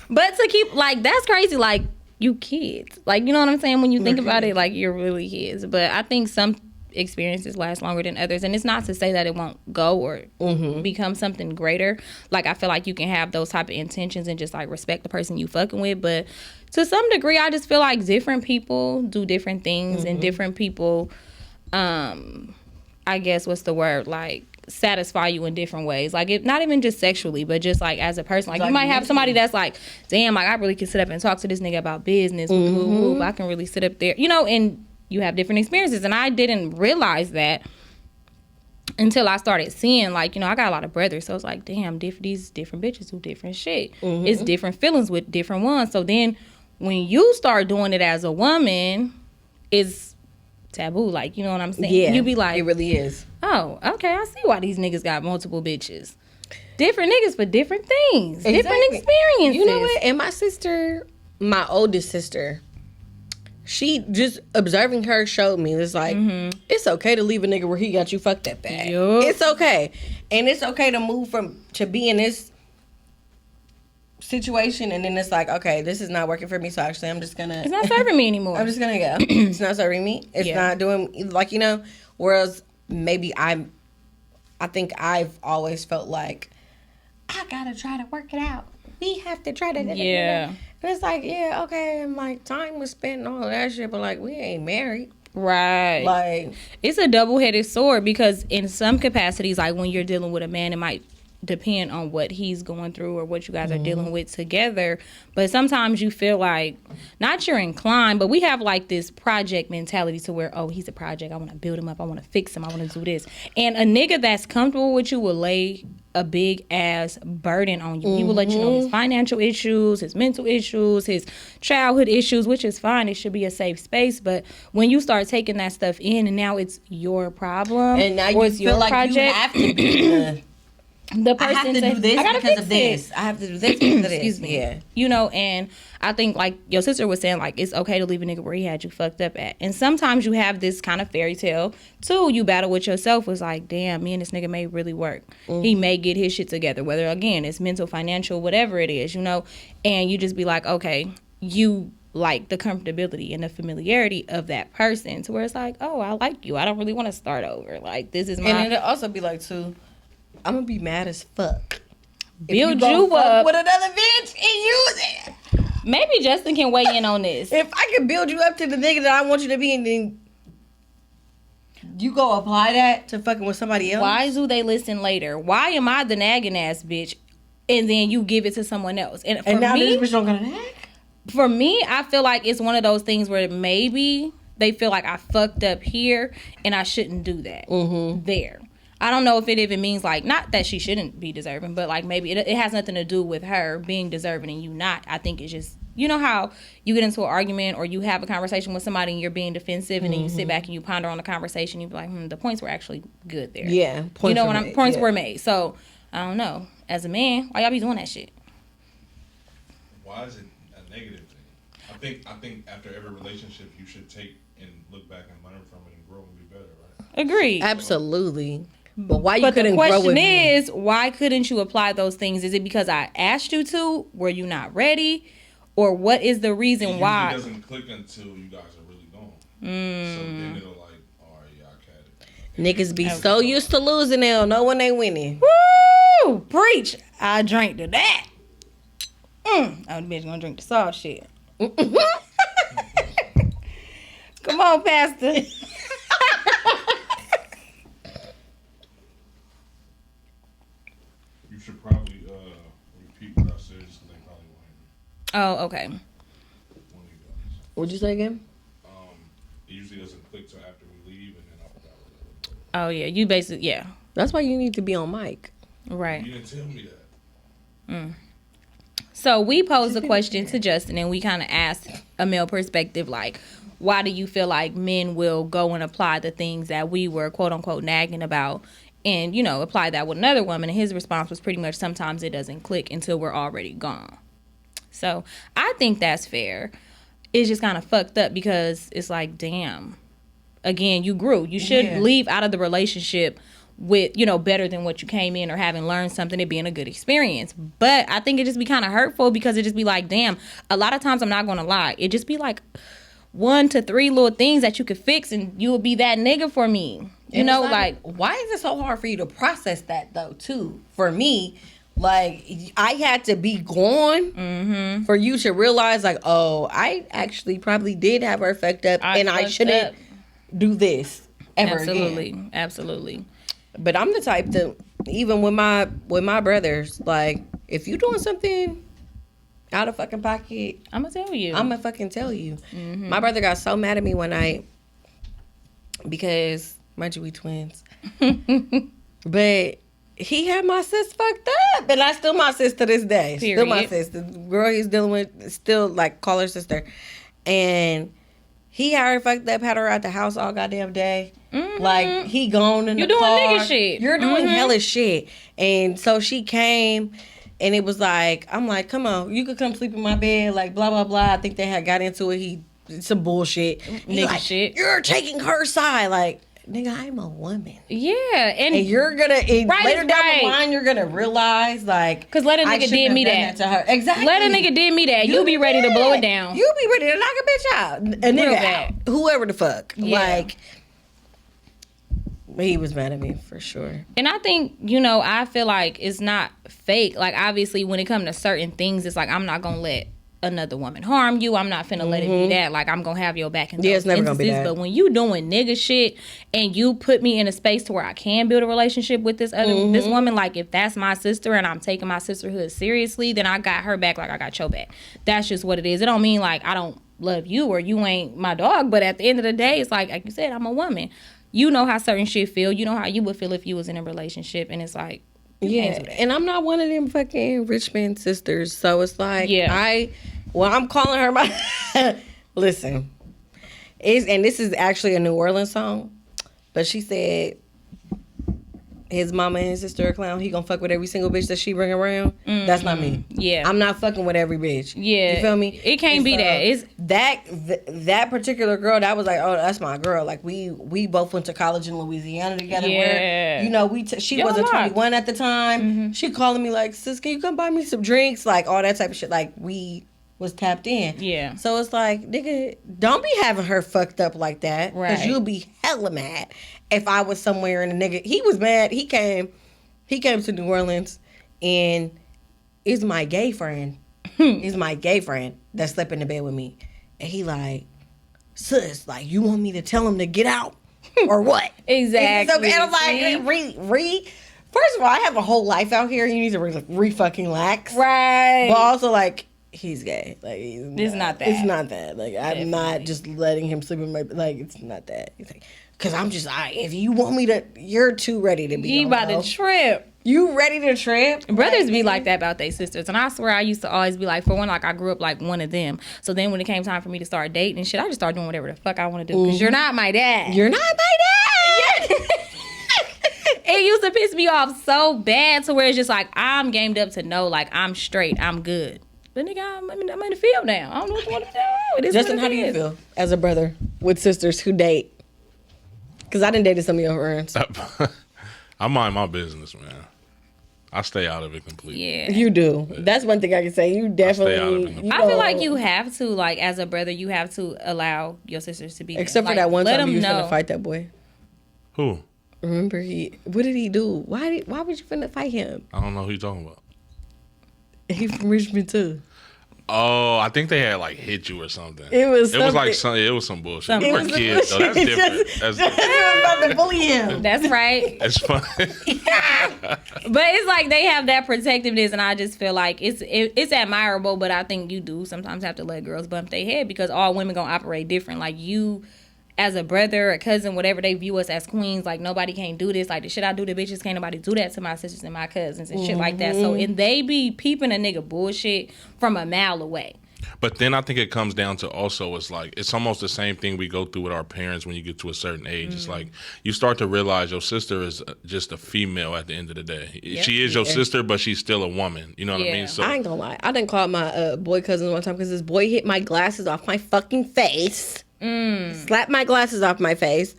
But to keep, like, that's crazy. Like, you kids. Like, you know what I'm saying? When you think about it, like, you're really kids. But I think some experiences last longer than others. And it's not to say that it won't go or become something greater. Like, I feel like you can have those type of intentions and just, like, respect the person you fucking with. But to some degree, I just feel like different people do different things. And different people, I guess, what's the word? Like, satisfy you in different ways. Like, not even just sexually, but just, like, as a person. Like, you might have somebody that's like, damn, like, I really can sit up and talk to this nigga about business. I can really sit up there. And you have different experiences. And I didn't realize that until I started seeing, like, I got a lot of brothers. So it's like, damn, these different bitches do different shit. It's different feelings with different ones. So then when you start doing it as a woman, it's taboo. Like, you know what I'm saying? Yeah, you be like, it really is. Oh, okay, I see why these niggas got multiple bitches. Different niggas for different things. Exactly. Different experiences. You know what? And my sister, my oldest sister, she just observing her showed me, it's like, it's okay to leave a nigga where he got you fucked that bad. Yep. It's okay. And it's okay to move to be in this situation, and then it's like, okay, this is not working for me, so actually I'm just gonna... It's not serving me anymore. I'm just gonna go. It's not serving me. It's not doing, like, whereas maybe I think I've always felt like, I gotta try to work it out. We have to try to... Yeah. And it's like, yeah, okay, and, like, time was spent and all of that shit, but, like, we ain't married. Right. Like, it's a double-headed sword, because in some capacities, like, when you're dealing with a man, it might depend on what he's going through or what you guys are dealing with together. But sometimes you feel like, not you're inclined, but we have like this project mentality to where, oh, he's a project. I want to build him up. I want to fix him. I want to do this. And a nigga that's comfortable with you will lay a big ass burden on you. He will let you know his financial issues, his mental issues, his childhood issues, which is fine. It should be a safe space. But when you start taking that stuff in and now it's your problem, and now you feel like project, you have to be the person I have to do this because of this. I have to do this because of this. Excuse me. Yeah. You know, and I think like your sister was saying, like, it's okay to leave a nigga where he had you fucked up at. And sometimes you have this kind of fairy tale too. You battle with yourself. Was like, damn, me and this nigga may really work. He may get his shit together, whether again it's mental, financial, whatever it is, you know. And you just be like, okay, you like the comfortability and the familiarity of that person to where it's like, oh, I like you. I don't really want to start over. Like, this is my. And it'll also be like too, I'm gonna be mad as fuck. Build you up with another bitch and use it. Maybe Justin can weigh in on this. If I can build you up to the nigga that I want you to be, and then you go apply that to fucking with somebody else. Why do they listen later? Why am I the nagging ass bitch, and then you give it to someone else? And now me, this bitch don't gonna nag? For me, I feel like it's one of those things where maybe they feel like I fucked up here and I shouldn't do that there. I don't know if it even means like, not that she shouldn't be deserving, but like maybe it has nothing to do with her being deserving and you not. I think it's just, you know how you get into an argument or you have a conversation with somebody and you're being defensive and then you sit back and you ponder on the conversation. You be like, the points were actually good there. Yeah. Points were made. So I don't know. As a man, why y'all be doing that shit? Why is it a negative thing? I think after every relationship you should take and look back and learn from it and grow and be better, right? Agreed. Absolutely. But why you but couldn't grow with me? The question is, why couldn't you apply those things? Is it because I asked you to? Were you not ready? Or what is the reason why? It doesn't click until you guys are really gone. So then it'll like, all right, yeah, I got it. Niggas be so used to losing, they don't know when they winning. Woo! Preach! I drank to that. Oh, the bitch gonna drink the soft shit. Come on, Pastor. You should probably repeat what I said just because they probably won't hear me. Oh, okay. One of you guys. What'd you say again? It usually doesn't click till after we leave, and then I forgot what it was. Oh, yeah. You basically, yeah. That's why you need to be on mic. Right. You didn't tell me that. So we posed a question to Justin and we kind of asked a male perspective, like, why do you feel like men will go and apply the things that we were quote unquote nagging about and, you know, apply that with another woman? And his response was pretty much sometimes it doesn't click until we're already gone. So I think that's fair. It's just kind of fucked up because it's like, damn, again, you grew. You should leave out of the relationship with, you know, better than what you came in or having learned something, it being a good experience. But I think it just be kind of hurtful because it just be like, damn, a lot of times I'm not going to lie. It just be like 1 to 3 little things that you could fix and you will be that nigga for me. You know, like, why is it so hard for you to process that though, too? For me, like, I had to be gone for you to realize, like, oh, I actually probably did have her fucked up and I shouldn't do this ever again. Absolutely. But I'm the type that, even with my brothers, like, if you doing something out of fucking pocket, I'm gonna tell you. I'm gonna fucking tell you. My brother got so mad at me one night because, mind you, we twins. But he had my sis fucked up, and I still my sis to this day. Period. Still my sis. The girl he's dealing with, still, like, call her sister. And he had her fucked up, had her at the house all goddamn day. Like, he gone in the car. You're doing nigga shit. You're doing hella shit. And so she came, and it was like, I'm like, come on, you could come sleep in my bed, like, blah, blah, blah. I think they had got into it. Some bullshit. Nigga like, shit. You're taking her side. Like, nigga, I'm a woman. Yeah. And you're gonna, later down the line, you're gonna realize, like, because let a nigga did me that. To her. Exactly. Let a nigga did me that. You be ready to blow it down. You be ready to knock a bitch out. A nigga out. Whoever the fuck. Yeah. Like, he was mad at me for sure. And I think, you know, I feel like it's not fake. Like, obviously, when it comes to certain things, it's like, I'm not going to let another woman harm you. I'm not finna let it be that. Like, I'm gonna have your back in those it's never gonna be instances. that. But when you doing nigga shit and you put me in a space to where I can build a relationship with this woman, like, if that's my sister and I'm taking my sisterhood seriously, then I got her back like I got your back. That's just what it is. It don't mean like I don't love you or you ain't my dog, but at the end of the day, it's like you said, I'm a woman. You know how certain shit feel. You know how you would feel if you was in a relationship, and it's like, yeah. And I'm not one of them fucking Richmond sisters, so it's like, yeah. I'm calling her my. Listen, and this is actually a New Orleans song, but she said his mama and his sister a clown. He gonna fuck with every single bitch that she bring around. Mm-hmm. That's not me. Yeah, I'm not fucking with every bitch. Yeah, you feel me? It can't be that. It's that particular girl that was like, oh, that's my girl. Like we both went to college in Louisiana together. Yeah, where, you know, she wasn't 21 at the time. Mm-hmm. She calling me like, sis, can you come buy me some drinks? Like all that type of shit. Like we was tapped in. Yeah. So it's like, nigga, don't be having her fucked up like that. Right. Because you'll be hella mad. If I was somewhere and a nigga, he was mad. He came to New Orleans and is my gay friend. Is my gay friend that slept in the bed with me. And he like, sis, like, you want me to tell him to get out? Or what? Exactly. And I'm like, first of all, I have a whole life out here. You need to re-fucking lax. Right. But also, like, he's gay. Like, it's not that. It's not that. Like, I'm not just letting him sleep in my, like, it's not that. It's like, because I'm just, if you want me to, you're too ready to be. He about to trip. You ready to trip? Brothers be like that about their sisters. And I swear I used to always be like, for one, like I grew up like one of them. So then when it came time for me to start dating and shit, I just started doing whatever the fuck I want to do. Because you're not my dad. You're not my dad. It used to piss me off so bad to where it's just like, I'm gamed up to know, like, I'm straight. I'm good. But nigga, I'm in the field now. I don't know what you want to do. Justin, how do you feel as a brother with sisters who date? Because I done dated some of your friends. I mind my business, man. I stay out of it completely. Yeah. You do. That's one thing I can say. You definitely. I feel like you have to, like, as a brother, you have to allow your sisters to be except there. for that one let time you was know. finna fight that boy. Who? Remember, what did he do? Why would you finna fight him? I don't know who you're talking about. He from Richmond too. Oh, I think they had like hit you or something. It was like some bullshit. We were kids though. That's different. That's different. About to bully him. That's right. It's fun. But it's like they have that protectiveness, and I just feel like it's admirable. But I think you do sometimes have to let girls bump their head because all women gonna operate different. Like you, as a brother, a cousin, whatever, they view us as queens. Like nobody can't do this. Like the shit I do to bitches, can't nobody do that to my sisters and my cousins and shit like that. So and they be peeping a nigga bullshit from a mile away. But then I think it comes down to also it's almost the same thing we go through with our parents when you get to a certain age. It's like you start to realize your sister is just a female at the end of the day. Yep. She is your sister, but she's still a woman. You know what I mean? So I ain't gonna lie. I done called my boy cousin one time because this boy hit my glasses off my fucking face. Slapped my glasses off my face.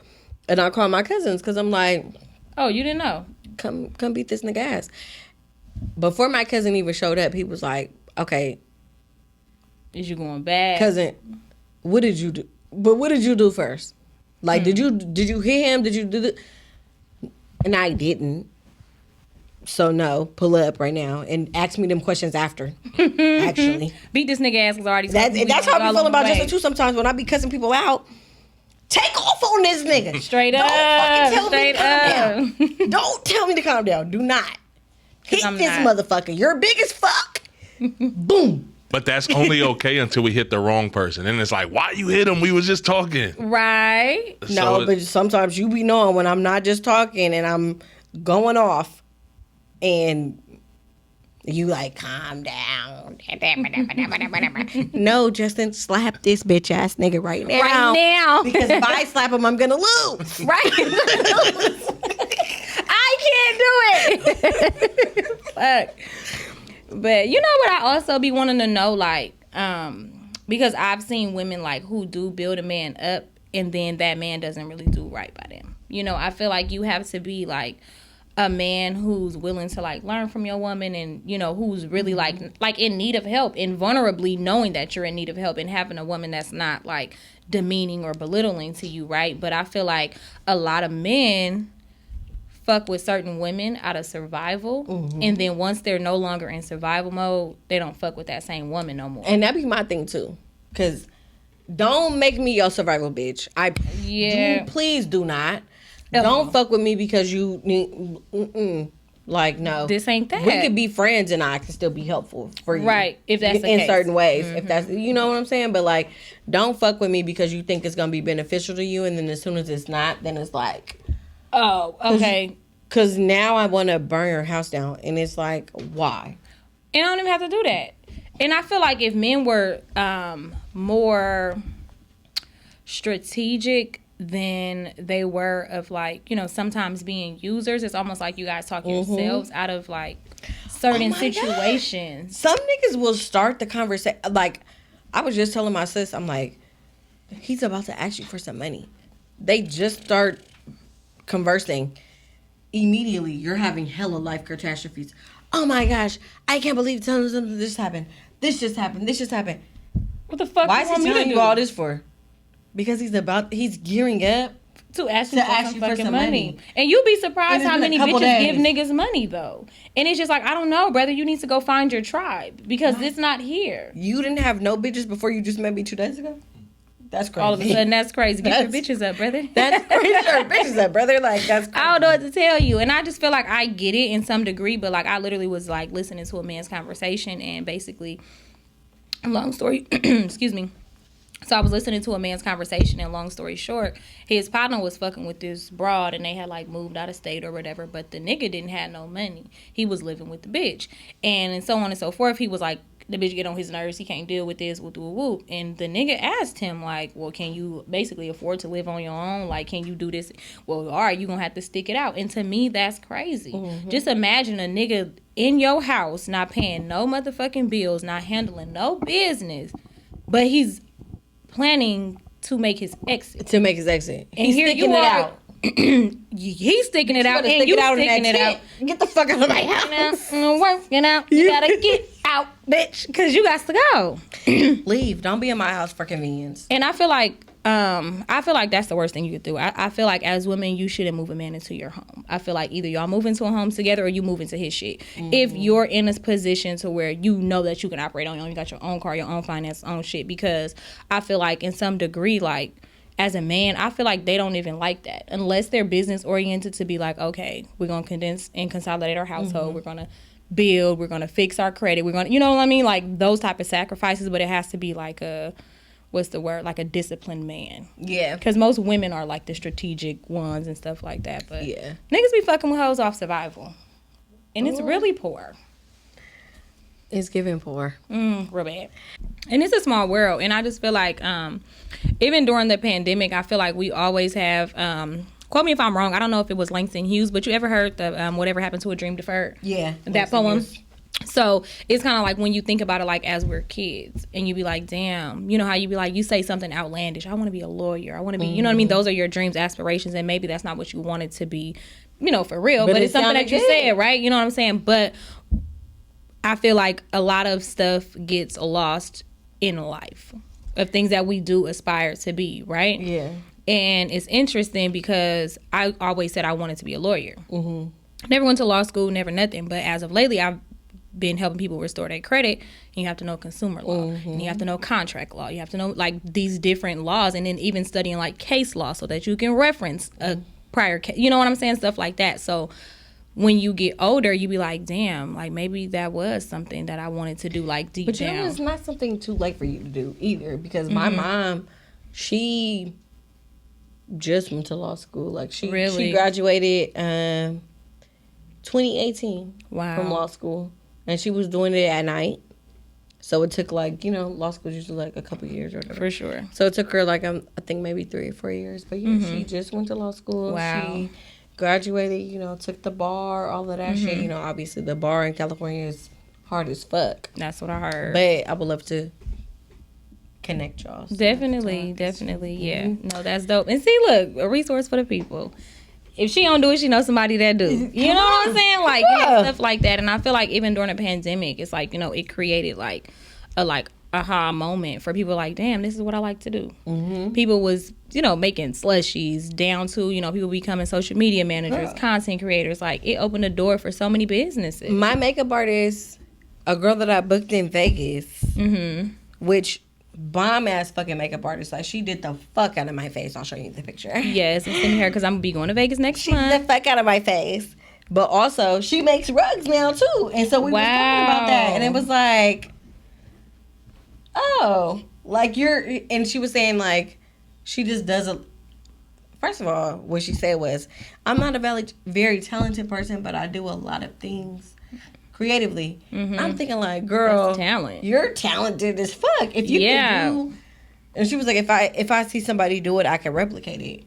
And I called my cousins because I'm like, oh, you didn't know? Come beat this nigga ass. Before my cousin even showed up, he was like, okay, is you going bad? Cousin, what did you do? But what did you do first? Like, did you hit him? Did you do the... And I didn't. So no, pull up right now and ask me them questions after. Actually, beat this nigga ass because I already. That's how I be feeling about Justin too. Sometimes when I be cussing people out, take off on this nigga. Straight up. Don't fucking tell me to calm down. Don't tell me to calm down. Do not hit this motherfucker. You're big as fuck. Boom. But that's only okay until we hit the wrong person. And it's like, why you hit him? We was just talking. Right. No, but sometimes you be knowing when I'm not just talking and I'm going off and you like, calm down. No, Justin, slap this bitch ass nigga right now. Right now. Because if I slap him, I'm going to lose. Right. I can't do it. Fuck. But you know what I also be wanting to know, like, because I've seen women, like, who do build a man up and then that man doesn't really do right by them. You know, I feel like you have to be, like, a man who's willing to, like, learn from your woman and, you know, who's really, like in need of help and vulnerably knowing that you're in need of help and having a woman that's not, like, demeaning or belittling to you, right? But I feel like a lot of men fuck with certain women out of survival, and then once they're no longer in survival mode, they don't fuck with that same woman no more. And that be my thing too, because don't make me your survival bitch. Please do not. Don't fuck with me because you need. Like, no, this ain't that. We could be friends and I can still be helpful for you, right? If that's the in case. certain ways, if that's, you know what I'm saying. But like, don't fuck with me because you think it's gonna be beneficial to you, and then as soon as it's not, then it's like, oh, okay. Because now I want to burn your house down, and it's like, why? And I don't even have to do that. And I feel like if men were more strategic than they were of like, you know, sometimes being users, it's almost like you guys talk yourselves out of like certain situations. God. Some niggas will start the conversation. Like, I was just telling my sis, I'm like, he's about to ask you for some money. They just start conversing. Immediately, you're having hella life catastrophes. Oh my gosh, I can't believe something this happened. This just happened. This just happened. What the fuck? Why is he telling you all this for? Because he's gearing up to ask you for some money. And you'd be surprised how many bitches give niggas money, though. And it's just like, I don't know, brother. You need to go find your tribe because it's not here. You didn't have no bitches before you just met me 2 days ago? That's crazy. All of a sudden, that's crazy. Get your bitches up, brother. That's crazy. Get your bitches up, brother. Like, that's crazy. I don't know what to tell you. And I just feel like I get it in some degree, but like I literally was like listening to a man's conversation and basically, long story, excuse me. So I was listening to a man's conversation, and long story short, his partner was fucking with this broad, and they had like moved out of state or whatever, but the nigga didn't have no money. He was living with the bitch. And so on and so forth. He was like, the bitch get on his nerves. He can't deal with this, whoop, whoop, whoop. And the nigga asked him, like, well, can you basically afford to live on your own? Like, can you do this? Well, all right, you gonna have to stick it out. And to me, that's crazy. Just imagine a nigga in your house, not paying no motherfucking bills, not handling no business, but he's planning to make his exit. And He's here you are. He's sticking it out, and you sticking it out. Get the fuck out of my house. Working out. You gotta get out, bitch, because you got to go. Leave. Don't be in my house for convenience. And I feel like that's the worst thing you could do. I feel like as women, you shouldn't move a man into your home. I feel like either y'all move into a home together or you move into his shit. If you're in a position to where you know that you can operate on your own, you got your own car, your own finance, own shit. Because I feel like in some degree, like, as a man, I feel like they don't even like that unless they're business oriented to be like, okay, we're going to condense and consolidate our household. We're going to build. We're going to fix our credit. We're going to, you know what I mean? Like those type of sacrifices, but it has to be like what's the word? Like a disciplined man. Yeah. Because most women are like the strategic ones and stuff like that. But yeah, niggas be fucking with hoes off survival. And it's really poor. It's giving poor. Real bad. And it's a small world. And I just feel like even during the pandemic, I feel like we always have, quote me if I'm wrong, I don't know if it was Langston Hughes, but you ever heard the Whatever Happened to a Dream Deferred? Yeah. That poem? Hughes. So it's kind of like when you think about it like as we're kids and you be like, damn, you know how you be like, you say something outlandish. I want to be a lawyer. I want to be, you know what I mean? Those are your dreams, aspirations, and maybe that's not what you wanted to be, you know, for real. But it's something that you said, right? You know what I'm saying? But I feel like a lot of stuff gets lost in life of things that we do aspire to be, right? Yeah. And it's interesting because I always said I wanted to be a lawyer. Never went to law school, never nothing. But as of lately, I've been helping people restore their credit. And you have to know consumer law. And you have to know contract law. You have to know like these different laws. And then even studying like case law so that you can reference a prior case. You know what I'm saying? Stuff like that. So when you get older, you be like, damn, like maybe that was something that I wanted to do, like deep down. But you know, it's not something too late for you to do either, because my mom, she just went to law school. Like she graduated 2018 from law school, and she was doing it at night. So it took like, you know, law school is usually like a couple years or whatever. For sure. So it took her like I think maybe 3 or 4 years. But yeah, she just went to law school. Wow. She graduated, you know, took the bar, all of that shit. You know, obviously the bar in California is hard as fuck. That's what I heard. But I would love to connect y'all. Definitely, yeah. No, that's dope. And see, look, a resource for the people. If she don't do it, she knows somebody that do. You know what I'm saying? Like, stuff like that. And I feel like even during the pandemic, it's like, you know, it created like a aha moment for people like, damn, this is what I like to do. People was, making slushies down to, people becoming social media managers, content creators. Like, it opened the door for so many businesses. My makeup artist, a girl that I booked in Vegas, which bomb ass fucking makeup artist. Like, she did the fuck out of my face. I'll show you the picture. Yes, and send her because I'm gonna be going to Vegas next She did month. the fuck out of my face. But also, she makes rugs now too. And so we were talking about that, and it was like, oh, like and she was saying like, she just doesn't. First of all, what she said was, I'm not a very talented person, but I do a lot of things creatively. I'm thinking like, girl, That's talent. You're talented as fuck. If you can do. And she was like, if I see somebody do it, I can replicate it.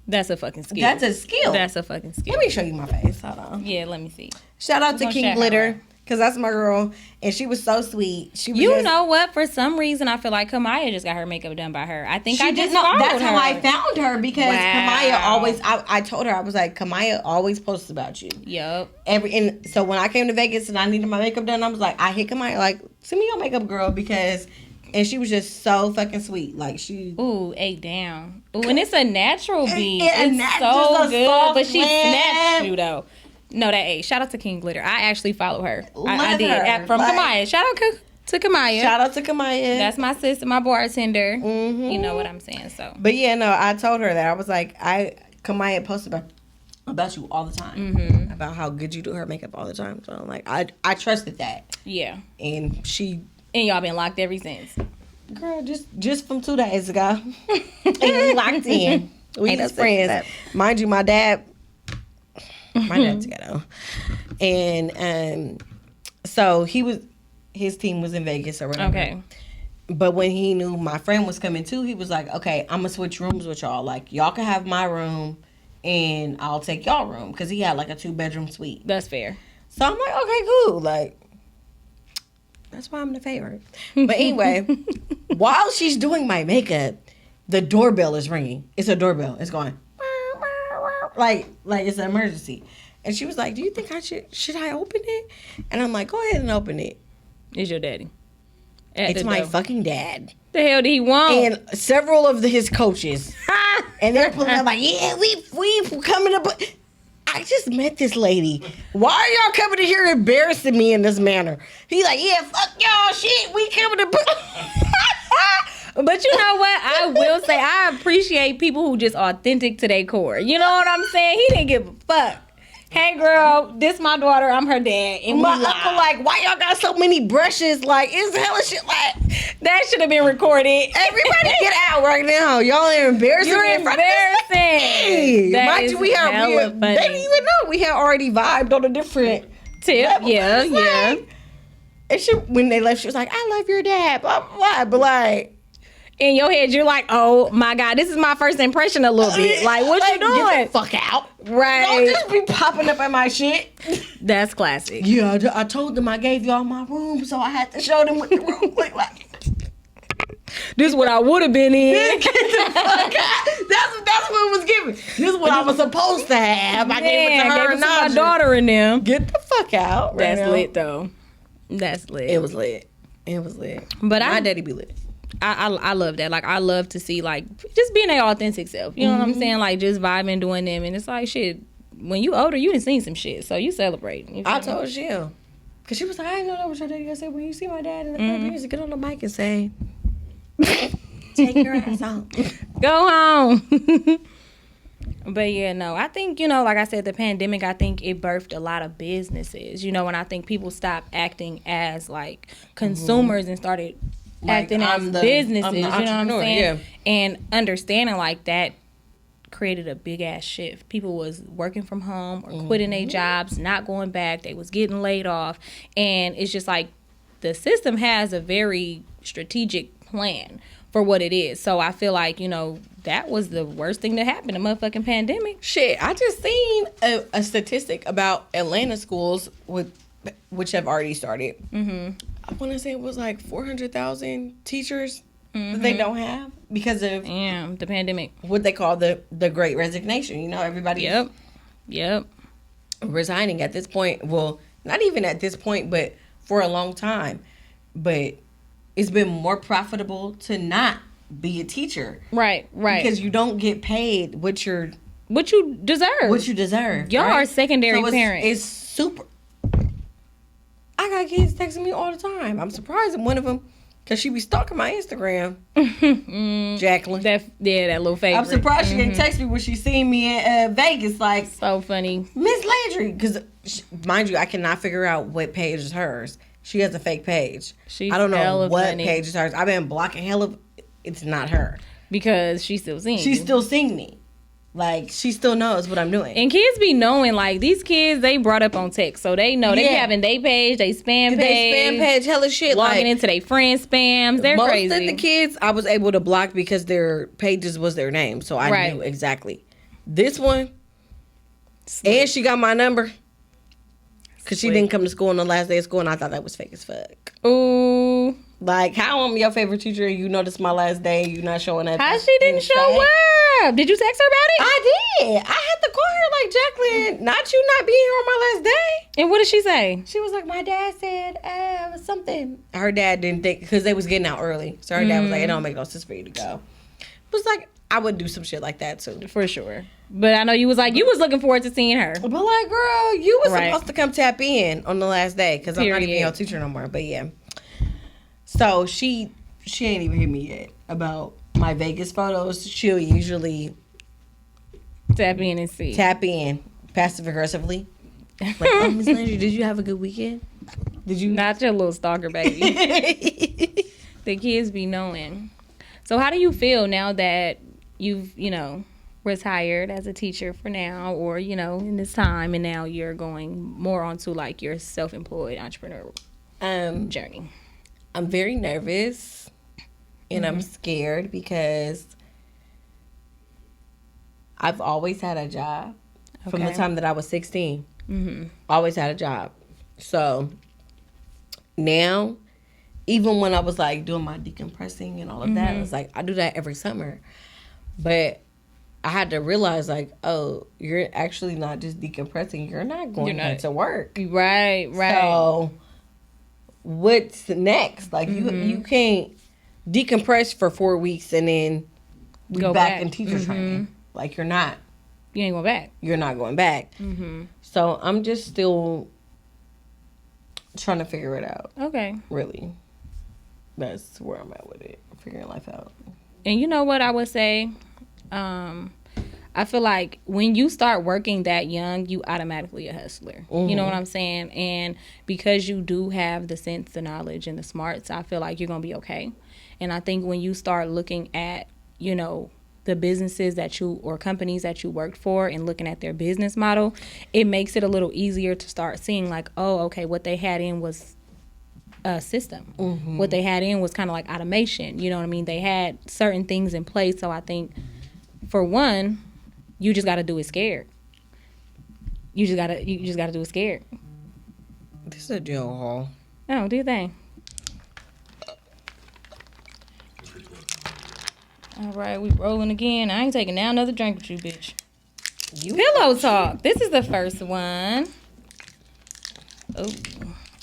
That's a fucking skill. That's a skill. That's a fucking skill. Let me show you my face. Hold on. Yeah, let me see. Shout out to gonna King shout her Glitter, out. because that's my girl, and she was so sweet. She was You know what? For some reason, I feel like Kamaya just got her makeup done by her. I think I just followed That's her. how I found her, because Wow. Kamaya always. I told her, I was like, Kamaya always posts about you. Yup. And so when I came to Vegas and I needed my makeup done, I was like, I hit Kamaya like, send me your makeup, girl, because. And she was just so fucking sweet. Like, she. Ooh, ate down. Ooh, and it's a natural beat. Yeah, It's just so a good. soft But she lip. snatched you, though. No, that ate. Shout out to King Glitter. I actually follow her. I Love did. her. From Like- Kamaya. Shout out to Kamaya. Shout out to Kamaya. That's my sister, my bartender. You know what I'm saying? So. But yeah, no, I told her that. I was like, Kamaya posts about you all the time. About how good you do her makeup all the time. So I'm like, I trusted that. Yeah. And she. And y'all been locked ever since. Girl, just from 2 days ago. And we locked in. We Ain't just no secret friends. Mind you, my dad's ghetto. And so his team was in Vegas or whatever. Okay. But when he knew my friend was coming too, he was like, okay, I'm going to switch rooms with y'all. Like, y'all can have my room and I'll take y'all room. Because he had like a 2-bedroom suite. That's fair. So I'm like, okay, cool. Like, that's why I'm the favorite. But anyway, while she's doing my makeup, the doorbell is ringing. It's a doorbell. It's going, like it's an emergency. And she was like, do you think I should I open it? And I'm like, go ahead and open it. It's your daddy. At It's the my door. fucking dad. The hell did he want? And several of his coaches. And they're pulling up like, yeah, we coming up. I just met this lady. Why are y'all coming in here embarrassing me in this manner? He's like, yeah, fuck y'all shit. We coming to. But you know what? I will say I appreciate people who just authentic to their core. You know what I'm saying? He didn't give a fuck. Hey girl, this my daughter. I'm her dad. And My we live. uncle like, why y'all got so many brushes? Like, it's hella shit. Like, That should have been recorded. everybody get out right now. Y'all are embarrassing You're me in front of this embarrassing. lady. That Mind is you, we hella they funny. didn't even know we had already vibed on a different Tip. level. Yeah, It's yeah. like- and she, when they left, she was like, I love your dad, blah, blah, blah. But like, In your head, you're like, oh my God, this is my first impression a little bit. Like, what you doing? Get the fuck out. Right. Don't just be popping up at my shit. That's classic. Yeah, I told them I gave y'all my room, so I had to show them what the room looked like. This is what I would have been in. Get the fuck out. That's what it was given. This is what I was supposed to have. I gave it to her gave it and to my Naja. daughter and them. Get the fuck out. right That's now. lit though. That's lit. It was lit. It was lit. But my I- daddy be lit. I love that. Like, I love to see, like, just being their authentic self. You know what I'm saying? Like, just vibing, doing them. And it's like, shit, when you older, you done seen some shit. So you celebrate. You feel I me? told Jill. Because she was like, I didn't know that was your daddy. I said, when you see my dad in the club music, get on the mic and say, take your ass home. Go home. But yeah, no, I think, you know, like I said, the pandemic, I think it birthed a lot of businesses, you know, and I think people stopped acting as like consumers and started Like, acting I'm as the- businesses, I'm the you know what I'm entrepreneur, saying? yeah. And understanding like that created a big ass shift. People was working from home or quitting their jobs, not going back. They was getting laid off. And it's just like the system has a very strategic plan for what it is. So I feel like, you know, that was the worst thing that happened, a motherfucking pandemic. Shit, I just seen a statistic about Atlanta schools which have already started. Mm-hmm. I want to say it was like 400,000 teachers that they don't have because of Damn, the pandemic. what they call the Great Resignation. You know, everybody Yep. resigning at this point. Well, not even at this point, but for a long time. But it's been more profitable to not be a teacher. Right. Because you don't get paid what you deserve. Y'all right? are secondary so parents. It's super. I got kids texting me all the time. I'm surprised at one of them because she be stalking my Instagram. Jacqueline. That little favorite. I'm surprised she didn't text me when she seen me in Vegas. Like, so funny. Miss Landry. Because, mind you, I cannot figure out what page is hers. She has a fake page. She's I don't know what funny. page is hers. I've been blocking hell of. It's not her. Because she's still seeing She's you. still seeing me. Like, she still knows what I'm doing. And kids be knowing, like, these kids, they brought up on text. So they know. They be having they page, they spam page. They spam page, hella shit. Logging into their friends' spams. They're crazy. Most of the kids, I was able to block because their pages was their name. So I knew exactly. This one, and she got my number. Because she didn't come to school on the last day of school, and I thought that was fake as fuck. Ooh. Like, how I'm your favorite teacher and you know this is my last day, you not showing up. How she didn't show up? Did you text her about it? I did. I had to call her like, Jacqueline, not you not being here on my last day. And what did she say? She was like, my dad said something. Her dad didn't think, because they was getting out early. So her dad was like, it don't make no sense for you to go. It was like, I would do some shit like that too. For sure. But I know you was looking forward to seeing her. But like, girl, you was supposed to come tap in on the last day because I'm not even your teacher no more. But yeah. So she ain't even hit me yet about my Vegas photos. She'll usually tap in and see. Tap in passive aggressively. Like, oh, Miss Landry, did you have a good weekend? Did you? Not your little stalker baby. The kids be knowing. So how do you feel now that you've, retired as a teacher for now, or, in this time, and now you're going more onto like your self-employed entrepreneur journey? I'm very nervous and I'm scared because I've always had a job from the time that I was 16. Always had a job. So now, even when I was like doing my decompressing and all of that, I was like, I do that every summer. But I had to realize, like, oh, you're actually not just decompressing. You're not going to work. Right. So what's next? Like, you can't decompress for 4 weeks and then go back in teacher training. Like, you're not. You ain't going back. You're not going back. So I'm just still trying to figure it out. Okay. Really. That's where I'm at with it. Figuring life out. And you know what I would say? I feel like when you start working that young, you automatically a hustler. You know what I'm saying? And because you do have the sense, the knowledge, and the smarts, I feel like you're going to be okay. And I think when you start looking at, the businesses or companies that you worked for and looking at their business model, it makes it a little easier to start seeing like, oh, okay, what they had in was a system. What they had in was kind of like automation. You know what I mean? They had certain things in place. So I think, for one, you just got to do it scared. You just got to do it scared. This is a jail hall. Oh, do your thing. All right, we rolling again. I ain't taking now another drink with you, bitch. Pillow talk. This is the first one. Oh,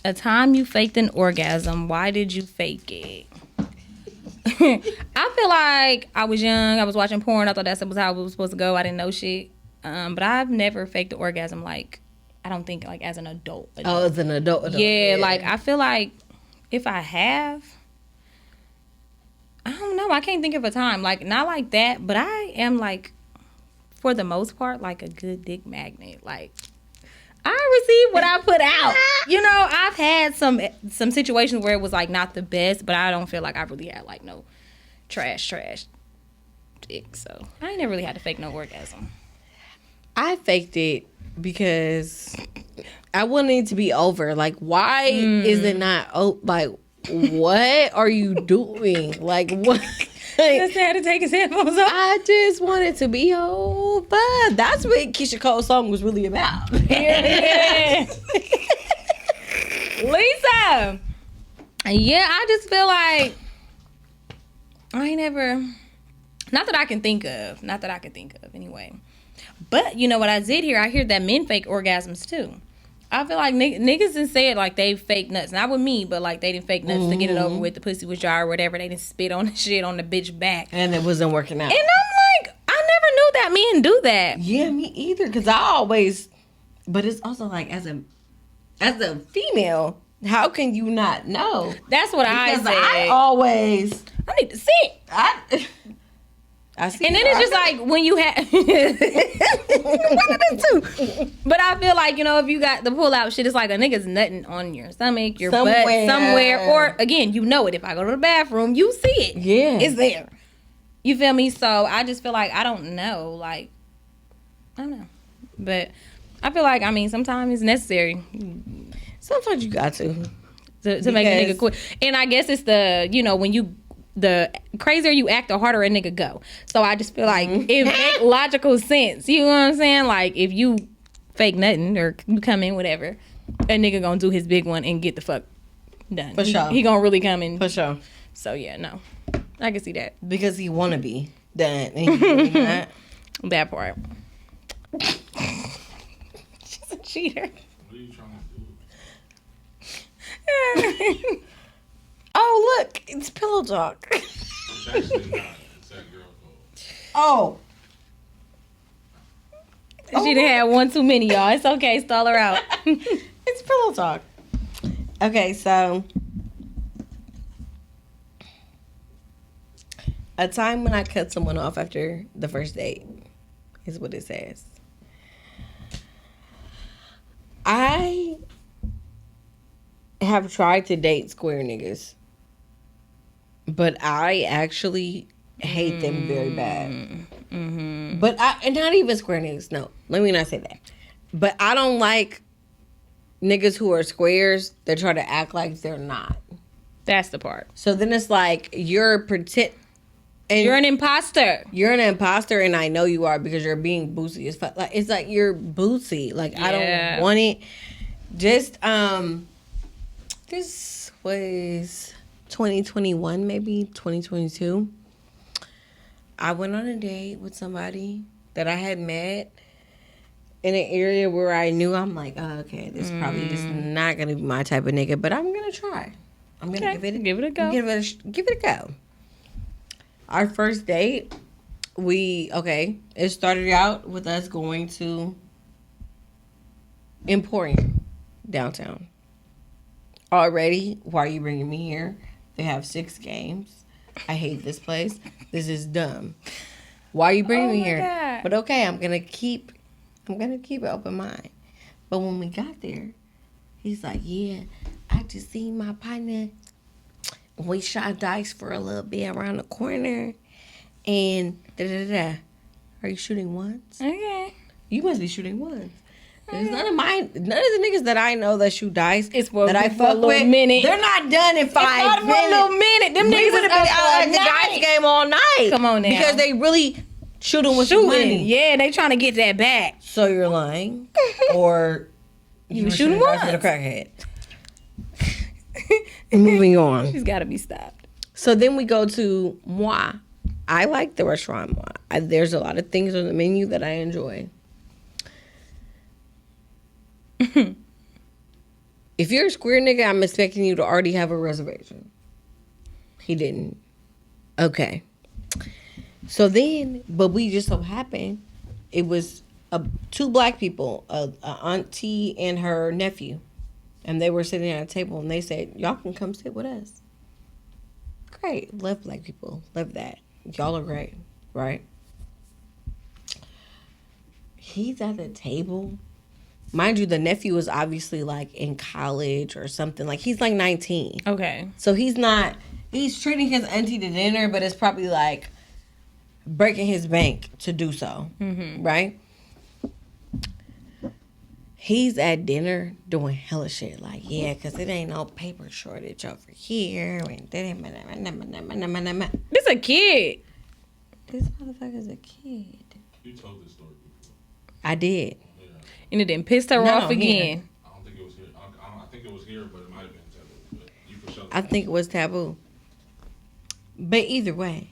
a time you faked an orgasm. Why did you fake it? I feel like I was young. I was watching porn. I thought that was how it was supposed to go. I didn't know shit. But I've never faked an orgasm. Like, I don't think like as an adult. Oh, as an adult. Yeah, like I feel like if I have, I don't know. I can't think of a time. Like, not like that, but I am like, for the most part, like a good dick magnet. Like, I receive what I put out. I've had some situations where it was like not the best, but I don't feel like I really had like no trash dick. So I ain't never really had to fake no orgasm. I faked it because I wanted it to be over. Like, why is it not? Oh, like, what are you doing? Like, what? Just had to take his headphones off. I just wanted to be over. That's what Keisha Cole's song was really about. Yeah. Lisa. Yeah, I just feel like I ain't never, not that I can think of anyway. But you know what I did hear? I hear that men fake orgasms too. I feel like niggas done said like they fake nuts. Not with me, but like they didn't fake nuts to get it over with. The pussy was dry or whatever. They didn't spit on the shit on the bitch back. And it wasn't working out. And I'm like, I never knew that men do that. Yeah, me either. Because I always... But it's also like, as a female, how can you not know? That's what I said. I always... I need to see. I see. And then it's just like when you have one of them too. But I feel like, you know, if you got the pull out shit, it's like a nigga's nutting on your stomach, your butt, somewhere. Or again, you know it. If I go to the bathroom, you see it. Yeah. It's there. You feel me? So I just feel like I don't know. Like, I don't know. But I feel like, I mean, sometimes it's necessary. Sometimes you got to make a nigga quit. And I guess it's the, you know, when you, the crazier you act, the harder a nigga go. So I just feel like it makes logical sense. You know what I'm saying? Like, if you fake nothing or you come in, whatever, a nigga gonna do his big one and get the fuck done. For sure. He gonna really come in. For sure. So, yeah, no. I can see that. Because he wanna be done. And he really not. That part. She's a cheater. What are you trying to do? Oh, look. It's Pillow Talk. It's actually not. It's that girl code. Oh. She done had one too many, y'all. It's okay. Stall her out. It's Pillow Talk. Okay, so... A time when I cut someone off after the first date is what it says. I have tried to date square niggas, but I actually hate them very bad. Mm-hmm. But and not even square niggas. No, let me not say that. But I don't like niggas who are squares that try to act like they're not. That's the part. So then it's like you're You're an imposter. You're an imposter, and I know you are because you're being boozy as fuck. Like, it's like you're boozy. Like, I don't want it. Just this was 2021, maybe 2022. I went on a date with somebody that I had met in an area where I knew, I'm like, oh, okay, this probably just not gonna be my type of nigga, but I'm gonna try. I'm gonna give it a go. Give it a go. Our first date, it started out with us going to Emporium downtown. Already, why are you bringing me here? They have 6 games. I hate this place. This is dumb. Why are you bringing me here? God. But okay, I'm gonna keep an open mind. But when we got there, he's like, yeah, I just seen my partner. We shot dice for a little bit around the corner, and da-da-da. Are you shooting ones? Okay. You must be shooting ones. There's none of the niggas that I know that shoot dice It's for that I for a fuck little with. minute. They're not done in 5 It's not minutes. for a little minute. Them We niggas would is have been up out all at the dice night. game all night. Come on now. Because they really shooting with some money. Yeah, they trying to get that back. So you're lying, or You were were shooting dice with a ones. crackhead. Moving on. She's got to be stopped. So then we go to Moi. I like the restaurant Moi. There's a lot of things on the menu that I enjoy. If you're a square nigga, I'm expecting you to already have a reservation. He didn't. Okay. So then, but we just so happened, it was 2 black people, a auntie and her nephew. And they were sitting at a table and they said, y'all can come sit with us. Great. Love black people. Love that. Y'all are great. Right? He's at the table. Mind you, the nephew is obviously like in college or something. Like he's like 19. Okay. So he's treating his auntie to dinner, but it's probably like breaking his bank to do so. Mm-hmm. Right? He's at dinner doing hella shit. Like, yeah, because it ain't no paper shortage over here. This a kid. This motherfucker's a kid. You told this story before. I did. Yeah. And it didn't piss her off again. I don't think it was here. I think it was here, but it might have been taboo. But you for sure. I think it was taboo. But either way,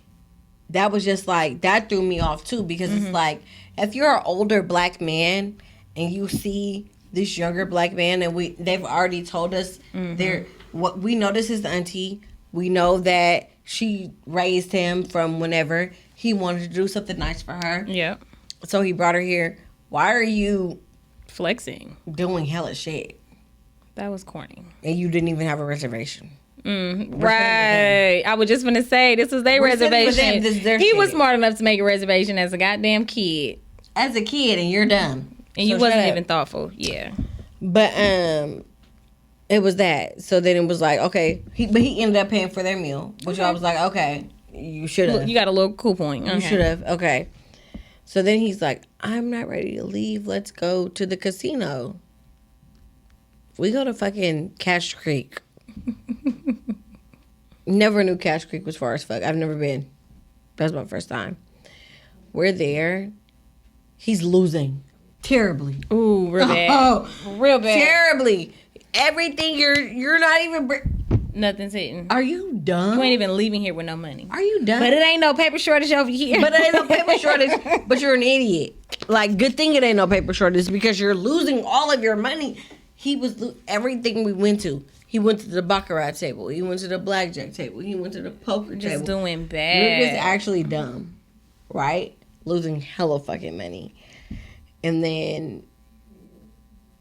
that was just like, that threw me off too, because it's like, if you're an older black man and you see this younger black man, and they've already told us what we know. This is the auntie. We know that she raised him from whenever he wanted to do something nice for her. Yeah. So he brought her here. Why are you Flexing? doing hella shit? That was corny. And you didn't even have a reservation. Right. I was just gonna say this was their reservation. This is their he was shit. smart enough to make a reservation as a goddamn kid, As a kid, and you're dumb. and you wasn't even thoughtful. Yeah. But it was that. So then it was like, okay, he ended up paying for their meal, which I was like, okay, you should have. You got a little cool point. You should have. Okay. So then he's like, I'm not ready to leave. Let's go to the casino. We go to fucking Cash Creek. Never knew Cash Creek was far as fuck. I've never been. That was my first time. We're there. He's losing terribly. Ooh, real bad. Oh, Real bad. terribly. Everything you're not even. Nothing's hitting. Are you dumb? You ain't even leaving here with no money. Are you dumb? But it ain't no paper shortage over here. But it ain't no paper shortage. But you're an idiot. Like, good thing it ain't no paper shortage because you're losing all of your money. He was everything we went to. He went to the baccarat table. He went to the blackjack table. He went to the poker table. Just doing You're bad. just actually dumb, right? Losing hella fucking money. And then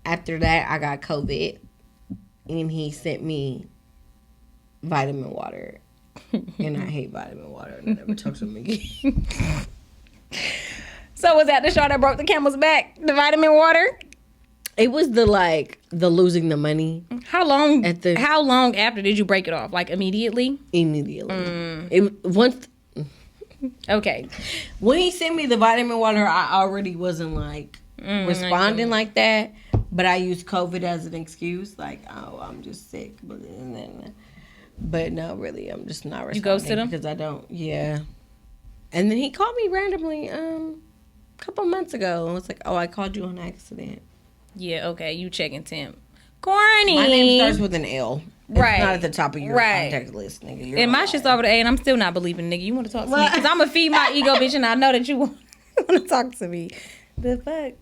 after that, I got COVID, and he sent me vitamin water, and I hate vitamin water, and I never talked to him again. So was that the straw that broke the camel's back? The vitamin water? It was the losing the money How long? At how long after did you break it off? Like immediately? immediately. Once Okay. when he sent me the vitamin water, I already wasn't responding like that. But I used COVID as an excuse, like, oh, I'm just sick. But no, really, I'm just not responding. You ghosted him? Because I don't. Yeah. And then he called me randomly a couple months ago and was like, oh, I called you on accident. Yeah. Okay. You checking temp. Corny. My name starts with an L. It's Right. not at the top of your Right. contact list, nigga. You're And my a shit's liar. over the A, and I'm still not believing, nigga. You want to talk to me? What? Because I'm going to feed my ego, bitch, and I know that you want to talk to me. The fuck?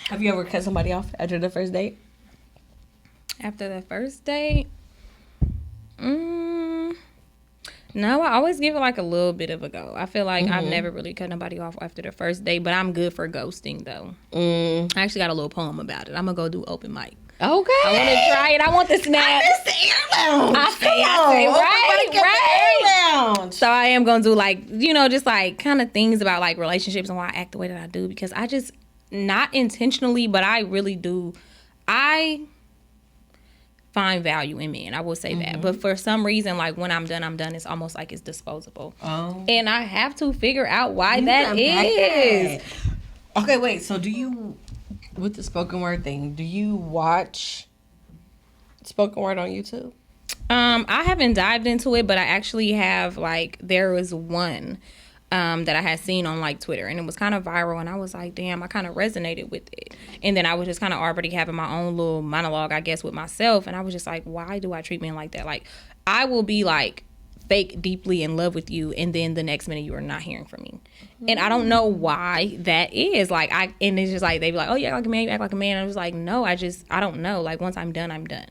Have you ever cut somebody off after the first date? After the first date? No, I always give it like a little bit of a go. I feel like I've never really cut nobody off after the first date, but I'm good for ghosting, though. I actually got a little poem about it. I'm going to go do open mic. Okay. I want to try it. I want the snap. It's the air lounge. I say, right. Right. So I am going to do like, just like kind of things about like relationships and why I act the way that I do, because I just, not intentionally, but I really do. I find value in men. I will say that. But for some reason, like when I'm done, it's almost like it's disposable. Oh. And I have to figure out why You that unpack is. that. Okay, wait. So do you, with the spoken word thing, do you watch spoken word on YouTube? I haven't dived into it, but I actually have, like, there was one that I had seen on like Twitter, and it was kind of viral, and I was like, damn, I kind of resonated with it. And then I was just kind of already having my own little monologue, I guess, with myself, and I was just like, why do I treat men like that? Like, I will be like fake deeply in love with you, and then the next minute you are not hearing from me. And I don't know why that is. Like, and it's just like, they be like, oh, you act like a man, you act like a man. And I was like, no, I don't know. Like, once I'm done, I'm done.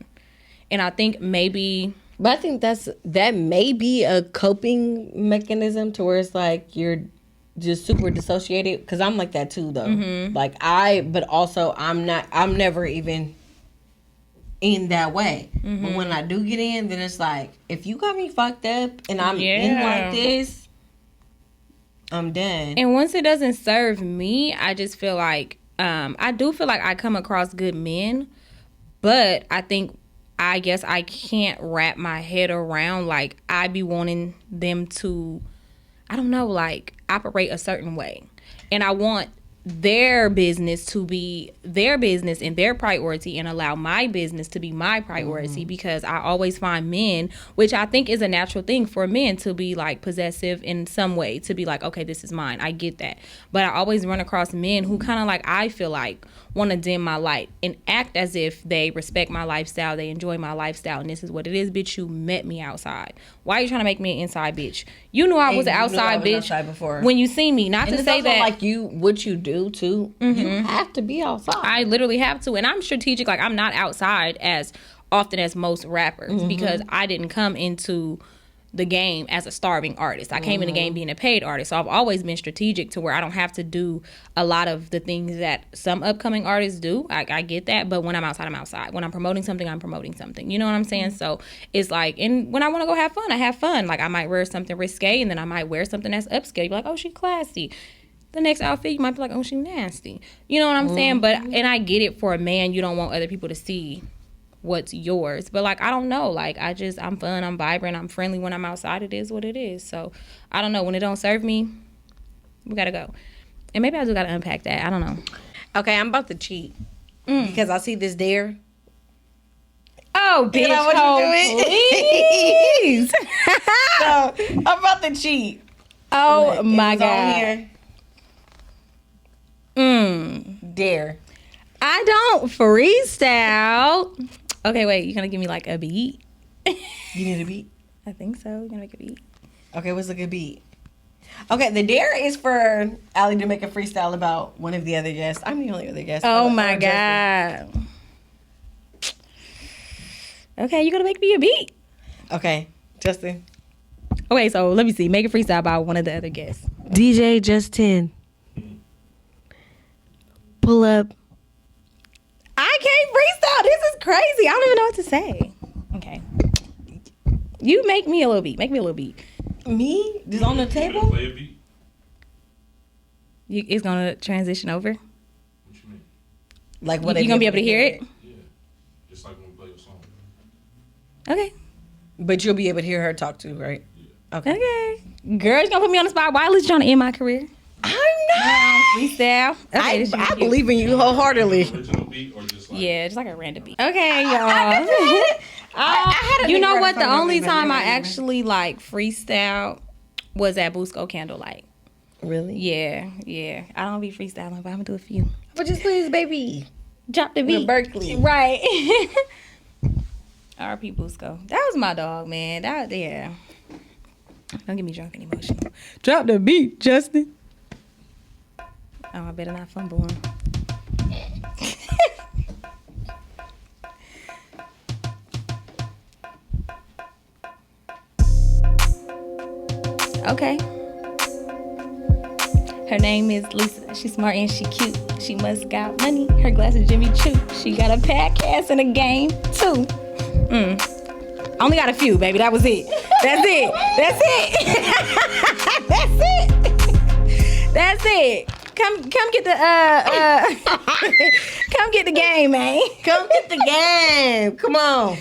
And I think maybe... But I think that may be a coping mechanism to where it's like you're just super dissociated. Because I'm like that too, though. But also I'm never even in that way. But when I do get in, then it's like, if you got me fucked up and I'm in like this, I'm done. And once it doesn't serve me, I just feel like, I do feel like I come across good men, but I guess I can't wrap my head around, like, I be wanting them to, I don't know, like, operate a certain way. And I want their business to be their business and their priority, and allow my business to be my priority, because I always find men, which I think is a natural thing for men, to be like possessive in some way, to be like, okay, this is mine. I get that. But I always run across men who kind of like, I feel like, want to dim my light and act as if they respect my lifestyle, they enjoy my lifestyle, and this is what it is. Bitch, you met me outside. Why are you trying to make me an inside bitch? You knew I was an outside bitch outside before. when you see me. Not and to say that like what you do too. You have to be outside. I literally have to, and I'm strategic. Like, I'm not outside as often as most rappers, because I didn't come into the game as a starving artist. I came in the game being a paid artist. So I've always been strategic to where I don't have to do a lot of the things that some upcoming artists do. I get that. But when I'm outside, I'm outside. When I'm promoting something, I'm promoting something. You know what I'm saying? So it's like, and when I want to go have fun, I have fun. Like, I might wear something risque, and then I might wear something that's upscale. You're like, oh, she classy. The next outfit, you might be like, oh, she nasty. You know what I'm saying? But, and I get it, for a man, you don't want other people to see what's yours. But like, I don't know, like, I'm fun, I'm vibrant, I'm friendly when I'm outside. It is what it is. So I don't know, when it don't serve me, we gotta go. And maybe I do gotta unpack that. I don't know. Okay, I'm about to cheat because I see this dare. Oh, bitch, You know what oh, you please. So I'm about to cheat. Oh It my was on God. here. Dare. I don't freestyle. Okay, wait, you gonna give me like a beat? You need a beat? I think so. You're gonna make a beat. Okay, what's a good beat? Okay, the dare is for Allie to make a freestyle about one of the other guests. I'm the only other guest. Oh Or my Justin. God. Okay, you gonna make me a beat. Okay, Justin. Okay, so let me see. Make a freestyle about one of the other guests. DJ Justin. Pull up. I can't freestyle. This is crazy. I don't even know what to say. Okay. You make me a little beat. Make me a little beat. Me? Just on the You gonna table? play a beat? It's gonna transition over. What you mean? Like You what? gonna be able to hear it? Yeah. Just like when we play a song. Okay. But you'll be able to hear her talk too, right? Okay. Okay. Girl, you gonna put me on the spot. Why is trying to end my career? I'm not. Freestyle. Okay, this I should be believe in you wholeheartedly. Original beat or just like Yeah, just like a random beat. Okay, y'all. I had a You big know run what? from The only November, time I November. actually like freestyle was at Busco Candlelight. Really? Yeah. I don't be freestyling, but I'm gonna do a few. But just please, baby. Drop the beat. With Berkeley. Right. R.P. Busco. That was my dog, man. Yeah. Don't get me drunk and emotional. Drop the beat, Justin. Oh, I better not fumble him. Okay. Her name is Lisa. She's smart and she cute. She must got money. Her glasses Jimmy Choo. She got a podcast and a game too. I only got a few, baby. That was it. That's it. That's it. That's it. Come get the come get the game, man. Come get the game. Come on.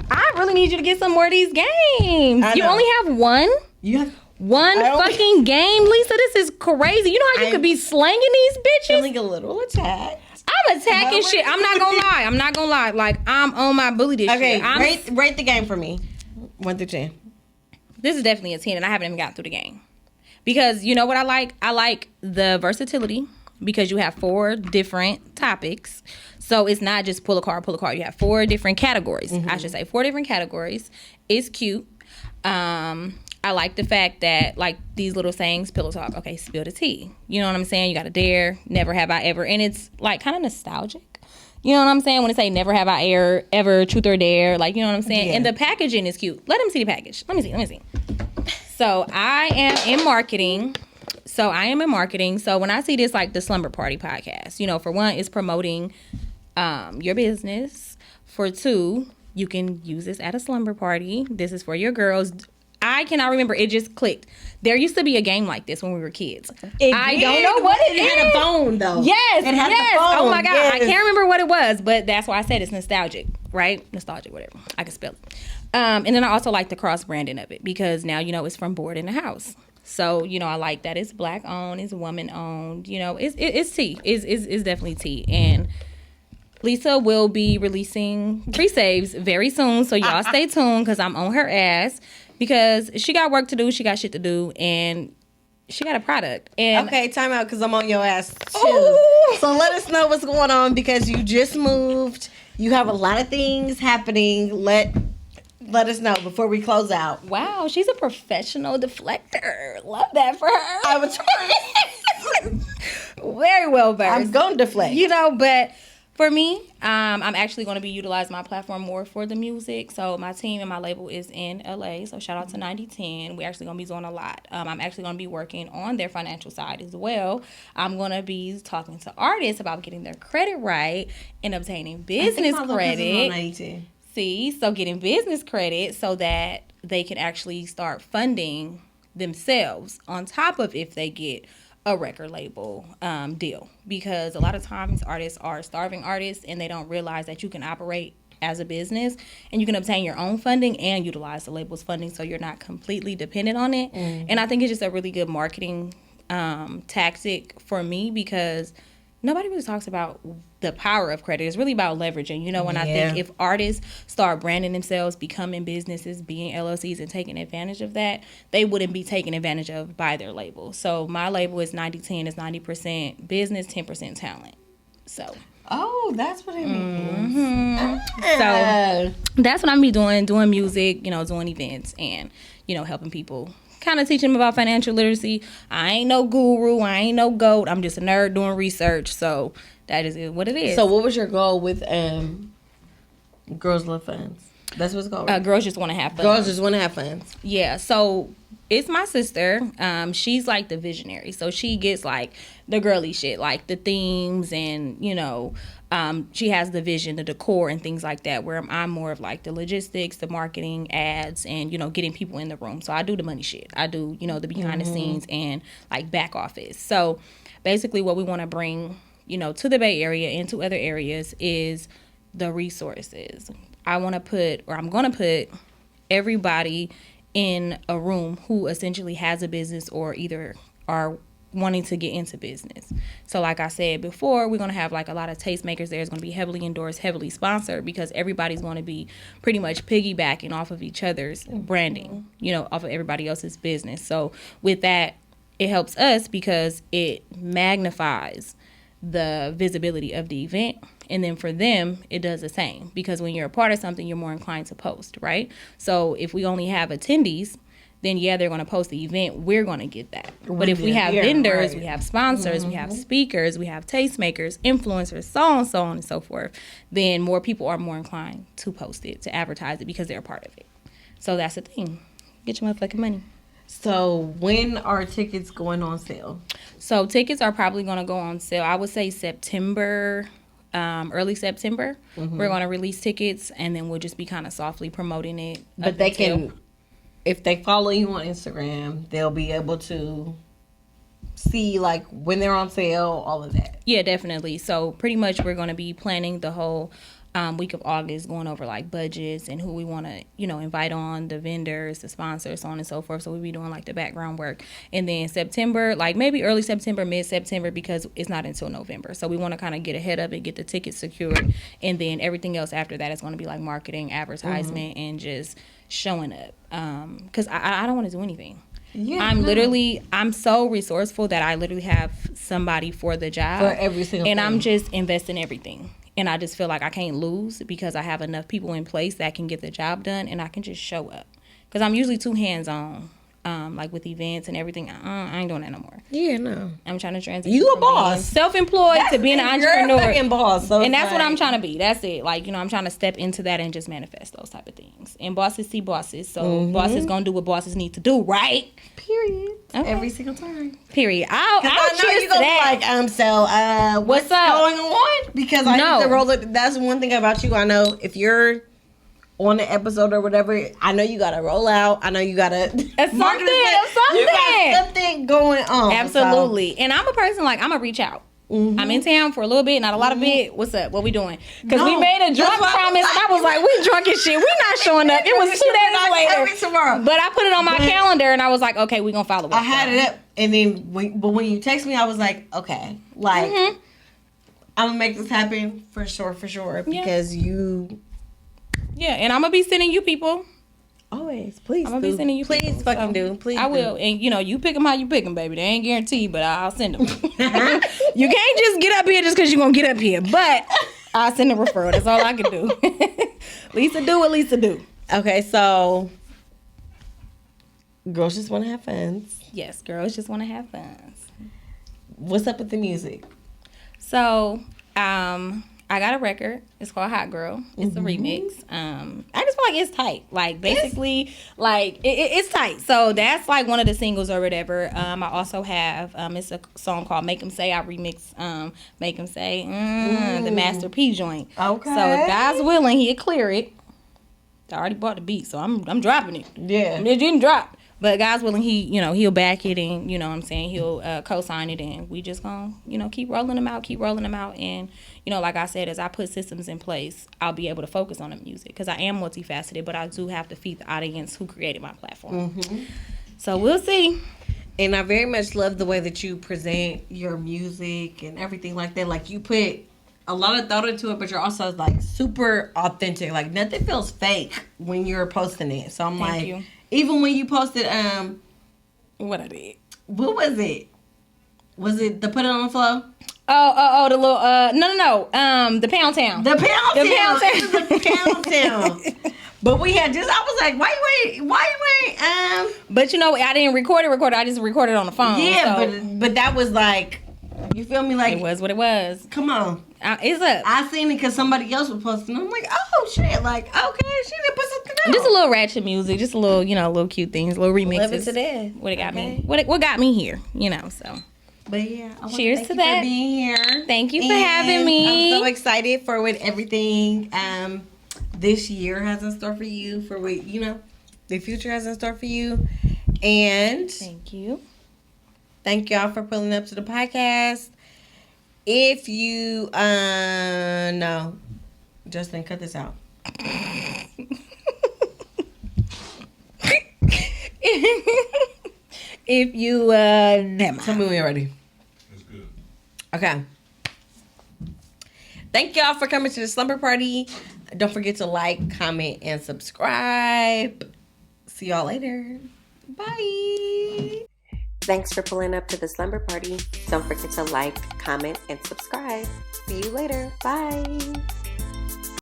I really need you to get some more of these games. I You know. only have one? You have One I don't- fucking game, Lisa. This is crazy. You know how you I'm could be slanging these bitches? feeling a little attacked. I'm attacking No, shit. I'm not gonna lie. Like, I'm on my bully this Okay, shit. rate the game for me. 1 through 10. This is definitely a 10, and I haven't even gotten through the game. Because you know what I like? I like the versatility, because you have 4 different topics. So it's not just pull a card. You have 4 different categories. I should say 4 different categories. It's cute. I like the fact that, like, these little sayings, pillow talk, okay, spill the tea. You know what I'm saying? You got to dare, never have I ever. And it's, like, kind of nostalgic. You know what I'm saying? When they say never have I ever, truth or dare. Like, you know what I'm saying? Yeah. And the packaging is cute. Let them see the package. Let me see. So I am in marketing. So when I see this, like, the Slumber Party Podcast, you know, for one, it's promoting your business. For 2, you can use this at a slumber party. This is for your girls. I cannot remember. It just clicked. There used to be a game like this when we were kids. I don't know what it is. It had a phone, though. Yes, It had the yes. phone, Oh my God. I yes. can't remember what it was, but that's why I said it's nostalgic, right? Nostalgic, whatever. I can spell it. And then I also like the cross branding of it, because now, you know, it's from Board in the House. So, you know, I like that it's Black owned, it's woman owned, you know, it's tea. It's definitely tea. And Lisa will be releasing pre-saves very soon. So y'all stay tuned because I'm on her ass because she got work to do. She got shit to do. And she got a product. And Okay, time out because I'm on your ass too. Ooh. So let us know what's going on because you just moved. You have a lot of things happening. Let us know before we close out. wow, she's a professional deflector. Love that for her. I was trying. Very well versed. I'm going to deflect. You know, but for me, I'm actually going to be utilizing my platform more for the music. So my team and my label is in LA. So shout out to 9010. We're actually going to be doing a lot. I'm actually going to be working on their financial side as well. I'm going to be talking to artists about getting their credit right and obtaining business credit. See, so getting business credit so that they can actually start funding themselves on top of if they get a record label deal. Because a lot of times artists are starving artists and they don't realize that you can operate as a business and you can obtain your own funding and utilize the label's funding so you're not completely dependent on it. Mm-hmm. And I think it's just a really good marketing tactic for me because nobody really talks about the power of credit. It's really about leveraging. You know, when I think if artists start branding themselves, becoming businesses, being LLCs, and taking advantage of that, they wouldn't be taken advantage of by their label. So my label is 90-10. It's 90% business, 10% talent. So. Oh, that's what it means. Mm-hmm. So that's what I'm be doing music, you know, doing events and, you know, helping people. Kind of teaching them about financial literacy. I ain't no guru. I ain't no goat. I'm just a nerd doing research. So that is what it is. So what was your goal with Girls Love Funds? That's what it's called, right? Girls Just Want to Have Fun. Girls Just Want to Have Fun. Yeah. So it's my sister. She's like the visionary. So she gets like the girly shit, like the themes and, you know, she has the vision, the decor and things like that, where I'm more of like the logistics, the marketing, ads, and, you know, getting people in the room. So I do the money shit. I do, you know, the behind the scenes and like back office. So basically what we want to bring, you know, to the Bay Area and to other areas is the resources. I'm going to put everybody in a room who essentially has a business or either are wanting to get into business. So like I said before, we're going to have like a lot of tastemakers there. It's going to be heavily endorsed, heavily sponsored because everybody's going to be pretty much piggybacking off of each other's branding, you know, off of everybody else's business. So with that, it helps us because it magnifies the visibility of the event. And then for them, it does the same because when you're a part of something, you're more inclined to post, right? So if we only have attendees, then yeah, they're going to post the event. We're going to get that. But if we have vendors, we have sponsors, we have speakers, we have tastemakers, influencers, so on and so forth, then more people are more inclined to post it, to advertise it because they're a part of it. So that's the thing. Get your motherfucking money. So when are tickets going on sale? So tickets are probably going to go on sale. I would say September, early September. We're going to release tickets and then we'll just be kind of softly promoting it. But they can... If they follow you on Instagram, they'll be able to see like when they're on sale, all of that. Yeah, definitely. So pretty much we're going to be planning the whole week of August, going over like budgets and who we want to, you know, invite on, the vendors, the sponsors, so on and so forth. So we'll be doing like the background work. And then September, like maybe early September, mid-September, because it's not until November. So we want to kind of get ahead of it, get the tickets secured. And then everything else after that is going to be like marketing, advertisement, and just showing up. Because I don't want to do anything. Yeah, I'm so resourceful that I literally have somebody for the job. For every single thing. And I'm just investing everything. And I just feel like I can't lose because I have enough people in place that can get the job done and I can just show up. Because I'm usually too hands-on. Like with events and everything, I ain't doing that no more. Yeah, no. I'm trying to transition. You a boss, self-employed to being an entrepreneur. You're a fucking boss, so and that's what I'm trying to be. That's it. Like, you know, I'm trying to step into that and just manifest those type of things. And bosses see bosses, so bosses gonna do what bosses need to do, right? Period. Okay. Every single time. Period. I'll cheers to that. Like, what's up? Going on? Because I need to roll it. That's one thing about you. I know if you're on the episode or whatever, I know you gotta roll out. I know you gotta something. You got something going on. Absolutely. So. And I'm a person like I'm gonna reach out. I'm in town for a little bit, not a lot of bit. What's up? What we doing? Because we made a drunk promise. And I was like, we drunk as shit. We not showing up. It was 2 days later. Tomorrow. But I put it on my calendar and I was like, okay, we gonna follow up. I had it up, and then when you text me, I was like, okay, like I'm gonna make this happen for sure, because you. Yeah, and I'm gonna be sending you people. Always, please. I'm gonna be sending you. Please, people, fucking so do. Please, I will, and you pick them how you pick them, baby. They ain't guaranteed, but I'll send them. You can't just get up here just because you're gonna get up here, but I'll send a referral. That's all I can do. Lisa do what Lisa do. Okay, so girls just want to have fun. Yes, girls just want to have fun. What's up with the music? So, I got a record. It's called Hot Girl. It's a remix. I just feel like it's tight. Like, basically, like, it's tight. So, that's, like, one of the singles or whatever. I also have, it's a song called Make 'Em Say. I remix Make 'Em Say, the Master P joint. Okay. So, if God's willing, he'll clear it. I already bought the beat, so I'm dropping it. Yeah. It didn't drop. But God's willing, he'll back it, and you know what I'm saying, he'll co-sign it, and we just gonna keep rolling them out, and like I said, as I put systems in place, I'll be able to focus on the music because I am multifaceted, but I do have to feed the audience who created my platform. So we'll see. And I very much love the way that you present your music and everything like that. Like, you put a lot of thought into it, but you're also like super authentic. Like, nothing feels fake when you're posting it. So I'm Thank you. Even when you posted, What I did. what was it? Was it the Put It On the Flow? Oh, the little, no, the Pound Town. The Pound The Town. Pound It was the Pound Town. But we had just, I was like, why you ain't, But I didn't record it, I just recorded on the phone. yeah, so but that was like, you feel me? Like, it was what it was. come on. It's up. I seen it because somebody else was posting. I'm like, oh shit! Like, okay, she didn't put something out. Just a little ratchet music, just a little, little cute things, little remixes. Love it to that. What it got me? What got me here? So. But yeah, I Cheers thank to you that. for being here. Thank you for having me. I'm so excited for what everything this year has in store for you. For what the future has in store for you. And Thank you. thank y'all for pulling up to the podcast. If you no, Justin, cut this out. If you never mind. Tell me when you're ready. It's good. Okay. Thank y'all for coming to the Slumber Party. Don't forget to like, comment, and subscribe. See y'all later. Bye. Thanks for pulling up to the Slumber Party. Don't forget to like, comment, and subscribe. See you later. Bye.